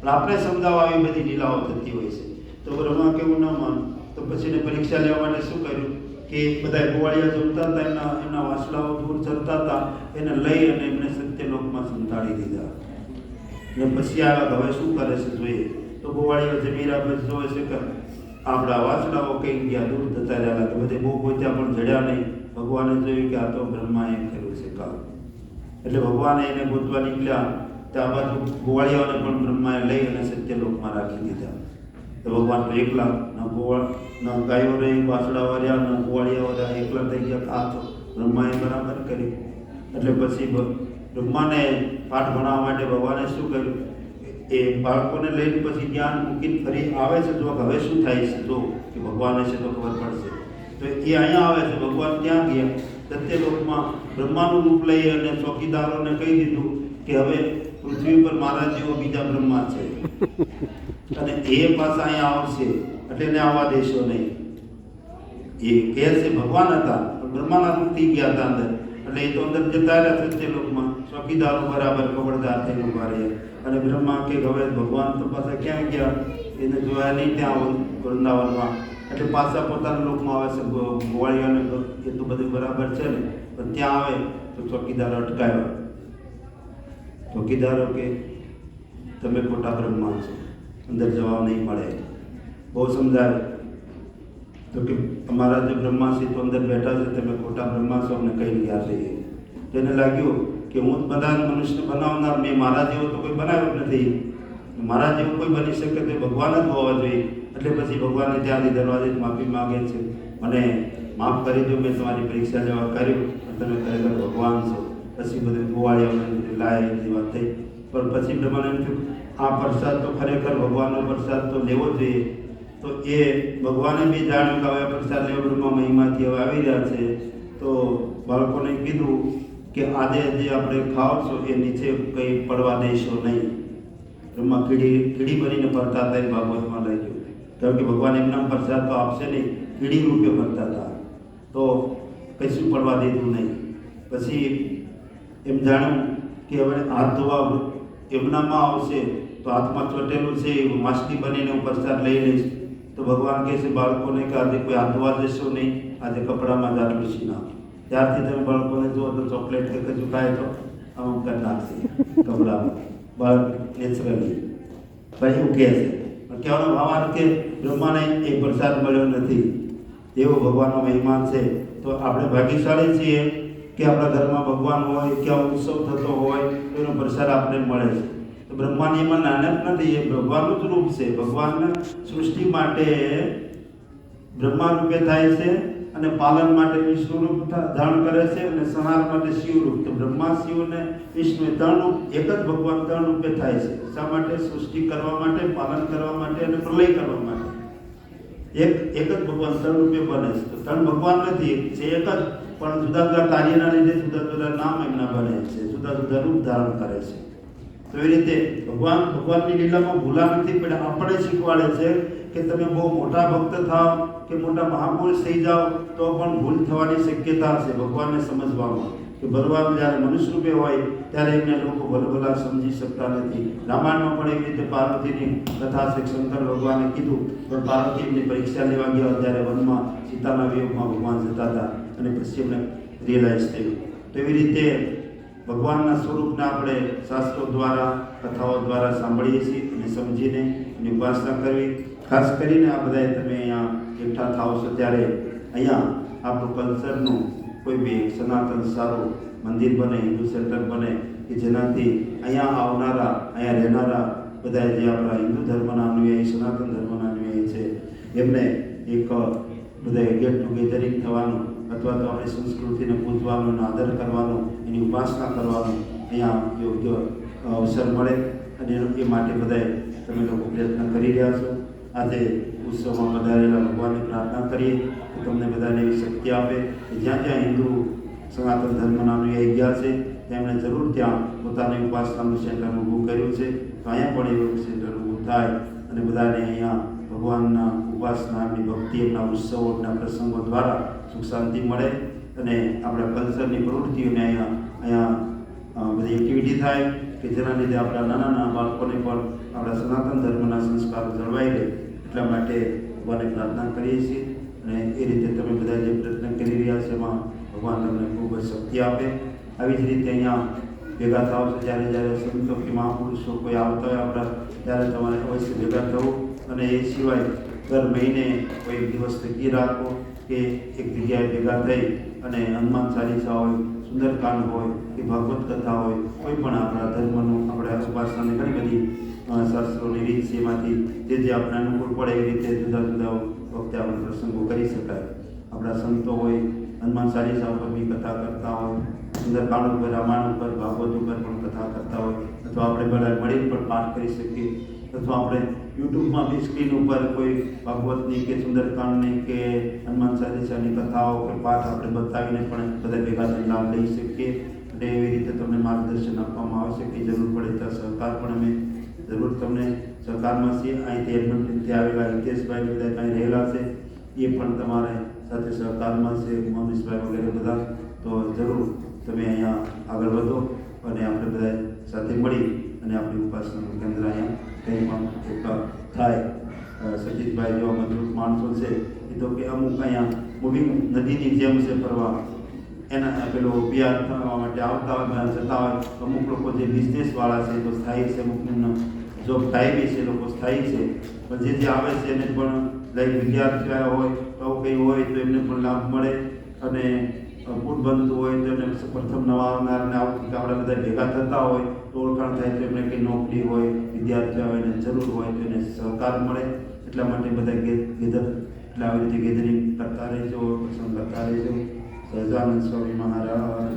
પણ આપણે સમજાવવા આવી બધી લીલાઓ થતી હોય છે. તો બ્રહ્મા કેવું ન માન, તો પછી એને પરીક્ષા લેવા માટે શું કર્યું કે બધા ગોવાળિયા જમતા હતા, એના વાસલાઓ દૂર ચરતા હતા, એને લઈ અને એમને સત્યલોકમાં સંતાડી દીધા. ને પછી આવ્યા, હવે શું કરે છે જોઈએ. તો ગોવાળીઓ જમીરા પછી જોવે છે કે આપણા વાસણાઓ કઈ ગયા, દૂર જતા રહ્યા, કે બધે બહુ ગોત્યા પણ જડ્યા નહીં. ભગવાને જોયું કે આ તો બ્રહ્માએ કર્યું છે કામ. એટલે ભગવાને એને ગોતવા નીકળ્યા, ત્યાં બાજુ ગોવાળિયાઓને પણ બ્રહ્માએ લઈ અને સત્યલોકમાં રાખી દીધા. તો ભગવાન તો એકલા, ના ગાયો રહી, વાસણા વર્યા, ના ગોવાળિયા વર્યા, એકલા થઈ ગયા. આ તો બ્રહ્માએ બરાબર કરી. એટલે પછી બ્રહ્માને પાઠ ભણાવવા માટે ભગવાને શું કર્યું, એ બાળકોને લઈને પછી જ્ઞાન મૂકીને ફરી આવે છે. જો હવે શું થાય છે, જો કે ભગવાને છે તો ખબર પડશે. તો એ અહીંયા આવે છે, ભગવાન ત્યાં ગયા સત્યલોકમાં બ્રહ્માનું રૂપ લઈ અને ચોકીદારોને કહી દીધું કે હવે પૃથ્વી પર મારા જેવો બીજા બ્રહ્મા છે અને એ પાછા અહીંયા આવશે, એટલે એને આવવા દેશો નહીં. એ કહે છે ભગવાન હતા પણ બ્રહ્માના રૂપથી ગયા હતા અંદર, એટલે એ તો અંદર જતા રહ્યા સત્યલોકમાં. ચોકીદારો બરાબર ખબરદાર થઈને ઉભા રહ્યા. અને બ્રહ્મા કે હવે ભગવાન તો પાછા ક્યાં ગયા, એને જોયા નહીં ત્યાં વૃંદાવનમાં. એટલે પાછા પોતાના લોકમાં આવે છે. ગોવાળિયાને એ તો બધું બરાબર છે ને, પણ ત્યાં આવે તો ચોકીદારો અટકાવ્યો. ચોકીદારો કે તમે ખોટા બ્રહ્મા છો, અંદર જવા નહીં મળે. બહુ સમજાવે તો કે અમારા જે બ્રહ્મા છે તો અંદર બેઠા છે, તમે ખોટા બ્રહ્મા છો, અમને કઈ ગયા રહીએ. તેને લાગ્યું કે હું જ બધા મનુષ્ય બનાવનાર, મેં મારા જેવો તો કોઈ બનાવ્યો નથી, મારા જેવું કોઈ બની શકે તો ભગવાન જ હોવા જોઈએ. એટલે પછી ભગવાનને ત્યાંથી દરવાજે માફી માગે છે, મને માફ કરી દો, મેં તમારી પરીક્ષા લેવા કર્યું, તમે ખરેખર ભગવાન છો. પછી બધું ગોવાળિયાઓને લાય એની વાત થઈ. પણ પછી બ્રહ્માને એમ થયું આ પ્રસાદ તો ખરેખર ભગવાનનો પ્રસાદ તો લેવો જોઈએ. તો એ ભગવાને બી જાણ્યું કે હવે પ્રસાદ લેવા બ્રહ્મા મહિમાથી હવે આવી રહ્યા છે. તો બાળકોને કીધું કે આજે જે આપણે ખાવ છો એ નીચે કંઈ પડવા દેશો નહીં. બ્રહ્મા કીડી બનીને ફરતા હતા, એ ભાગવતમાં લખ્યું. કારણ કે ભગવાન એમના પ્રસાદ તો આપશે નહીં, કીડી રૂપે ફરતા હતા, તો કશું પડવા દીધું નહીં. પછી એમ જાણ્યું કે હવે હાથ ધોવા એમનામાં આવશે તો હાથમાં ચોટેલું છે, માછલી બનીને હું પ્રસાદ લઈ લઈશ. તો ભગવાન કહે છે બાળકોને કે આજે કોઈ હાથ ધોવા જશો નહીં, આજે કપડામાં જ આટલું સીના. ત્યારથી તમે બાળકોને જુઓ તો ચોકલેટ કે કજું ખાય તો આમ કરી નાખશે કપડામાં, બાળક નેચરલી. પછી એવું કહે છે, પણ કહેવાનો ભાવ કે બ્રહ્માને એ પ્રસાદ મળ્યો નથી, એવો ભગવાનનો મહિમા છે. તો આપણે ભાગ્યશાળી છીએ કે આપણા ઘરમાં ભગવાન હોય, ક્યાં ઉત્સવ થતો હોય એનો પ્રસાદ આપણે મળે છે. તો બ્રહ્માની એમાં નાનક નથી, એ ભગવાનનું જ રૂપ છે. ભગવાનને સૃષ્ટિ માટે બ્રહ્મા રૂપે થાય છે અને પાલન માટે વિષ્ણુ રૂપ ધારણ કરે છે અને સંહાર માટે શિવ રૂપ. તો બ્રહ્મા, શિવ અને વિષ્ણુ ત્રણ રૂપ એક જ ભગવાન ત્રણ રૂપે થાય છે. શા માટે? સૃષ્ટિ કરવા માટે, પાલન કરવા માટે અને પ્રલય કરવા માટે. એક જ ભગવાન ત્રણ રૂપે બને છે. તો ત્રણ ભગવાન નથી, છે એક જ, પણ જુદા જુદા કાર્યના લીધે જુદા જુદા નામ એમના બને છે, જુદા જુદા રૂપ ધારણ કરે છે. તો એ રીતે ભગવાનની લીલામાં ભૂલા નથી, પણ આપણે શીખવાડે છે કે તમે બહુ મોટા ભક્ત થાવ કે મોટા મહાપુરુષ થઈ જાઓ તો પણ ભૂલ થવાની શક્યતા છે. ભગવાનને સમજવામાં કે ભગવાન જ્યારે મનુષ્ય રૂપે હોય ત્યારે એમને લોકો ભલભલા સમજી શકતા નથી. રામાયણમાં પણ એવી રીતે પાર્વતીની કથા છે. શંકર ભગવાને કીધું પણ પાર્વતી એમની પરીક્ષા લેવા ગયા ત્યારે વનમાં સીતાના વિયોગમાં ભગવાન જતા હતા અને પછી એમને રિયલાઇઝ થયું. તો એવી રીતે ભગવાનના સ્વરૂપને આપણે શાસ્ત્રો દ્વારા, કથાઓ દ્વારા સાંભળીએ છીએ. અને સમજીને એની ઉપાસના કરવી. ખાસ કરીને આ બધાએ તમે અહીંયા એકઠા થાઓ છો ત્યારે અહીંયા આપણું કલ્ચરનું કોઈ બી સનાતન સારું મંદિર બને, હિન્દુ સેન્ટર બને કે જેનાથી અહીંયા આવનારા, અહીંયા રહેનારા બધા જે આપણા હિન્દુ ધર્મના અનુયાયી, સનાતન ધર્મના અનુયાયી છે એમને એક બધાએ ગેટ ટુગેધરિંગ થવાનું અથવા તો આપણી સંસ્કૃતિને પૂજવાનું, એનો આદર કરવાનું, એની ઉપાસના કરવાનું અહીંયા યોગ્ય અવસર મળે અને એ માટે બધાએ તમે લોકો પ્રયત્ન કરી રહ્યા છો. આજે ઉત્સવમાં પધારેલા ભગવાનને પ્રાર્થના કરીએ કે તમને બધાને એવી શક્તિ આપે કે જ્યાં જ્યાં હિન્દુ સનાતન ધર્મના અનુયાયી ગયા છે તેમણે જરૂર ત્યાં પોતાની ઉપાસનાનું સેન્ટર ઊભું કર્યું છે. તો અહીંયા પણ એવું સેન્ટર ઊભું થાય અને બધાને અહીંયા ભગવાનના ઉપાસના, એમની ભક્તિ, એમના ઉત્સવો, એમના પ્રસંગો દ્વારા સુખ શાંતિ મળે અને આપણા કલ્ચરની પ્રવૃત્તિઓને અહીંયા બધી એક્ટિવિટી થાય કે જેના લીધે આપણા નાના નાના બાળકોને પણ આપણા સનાતન ધર્મના સંસ્કારો જળવાઈ રહે. એટલા માટે ભગવાનને પ્રાર્થના કરીએ છીએ અને એ રીતે તમે બધા જે પ્રયત્ન કરી રહ્યા છો એમાં ભગવાન તમને ખૂબ જ શક્તિ આપે. આવી જ રીતે અહીંયા ભેગા થાવ છો જ્યારે સંતો કે મહાપુરુષો કોઈ આવતા હોય આપણા, ત્યારે તમારે અવશ્ય ભેગા થવું અને એ સિવાય દર મહિને કોઈ એક દિવસ નક્કી રાખો કે એક જગ્યાએ ભેગા થઈ અને હનુમાન ચાલીસા હોય, સુંદરકાંડ હોય કે ભાગવત કથા હોય, કોઈ પણ આપણા ધર્મનું, આપણે ઉપાસનાની ઘણી બધી શાસ્ત્રોની રીત છે એમાંથી જે આપણે અનુકૂળ પડે એવી રીતે જુદા જુદા વખતે આપણે પ્રસંગો કરી શકાય. આપણા સંતો હોય હનુમાન ચાલીસા ઉપર બી કથા કરતા હોય, સુંદરકાંડ ઉપર, રામાયણ ઉપર, ભાગવત ઉપર પણ કથા કરતા હોય, અથવા આપણે બધા મળીને પણ પાઠ કરી શકીએ, અથવા આપણે યુટ્યુબમાં બી સ્ક્રીન ઉપર કોઈ ભાગવતની કે સુંદરકાંડની કે હનુમાન ચાલીસાની કથાઓ કે પાઠ આપણે બતાવીને પણ બધા ભેગા થઈને લાભ લઈ શકીએ. અને એવી રીતે તમને માર્ગદર્શન આપવામાં આવશે કે જરૂર પડે ત્યાં સહકાર પણ અમે જરૂર તમને સહકારમાં છીએ. અહીંથી એડમિટથી આવેલા હિતેશભાઈ બધા કાંઈ રહેલા છે એ પણ તમારે સાથે સહકારમાં છે, મોનિશભાઈ વગેરે બધા. તો જરૂર તમે અહીંયા આગળ વધો અને આપણે બધા સાથે મળી અને આપણી ઉપાસનાનું કેન્દ્ર અહીંયા કંઈ પણ એક થાય. સતીશભાઈ જેવા મજબૂત માણસો છે એ તો કે અમુક અહીંયા મૂવિંગ નદીની જેમ છે ફરવા, એના પેલો બિયાર થવા માટે આવતા હોય, જતા હોય. અમુક લોકો જે બિઝનેસવાળા છે તો સ્થાયી છે, અમુકનો જોબ ટાઈમી છે, લોકો સ્થાયી છે, પણ જે આવે છે એને પણ લાઈક વિદ્યાર્થીઓ આવ્યા હોય તો આવું કંઈ હોય તો એમને પણ લાભ મળે. અને કુટ બનતું હોય તો એને પ્રથમ નવા આવનારને આવું આપણે બધા ભેગા થતા હોય તો ઓળખાણ થાય તો એમને કંઈ નોકરી હોય, વિદ્યાર્થીઓ આવે એને જરૂર હોય તો એને સહકાર મળે. એટલા માટે બધા એટલે આવી રીતે ગેધરિંગ કરતા રહેજો, પસંદ કરતા રહેજો. સહજાનંદ સ્વામી મહારાજ.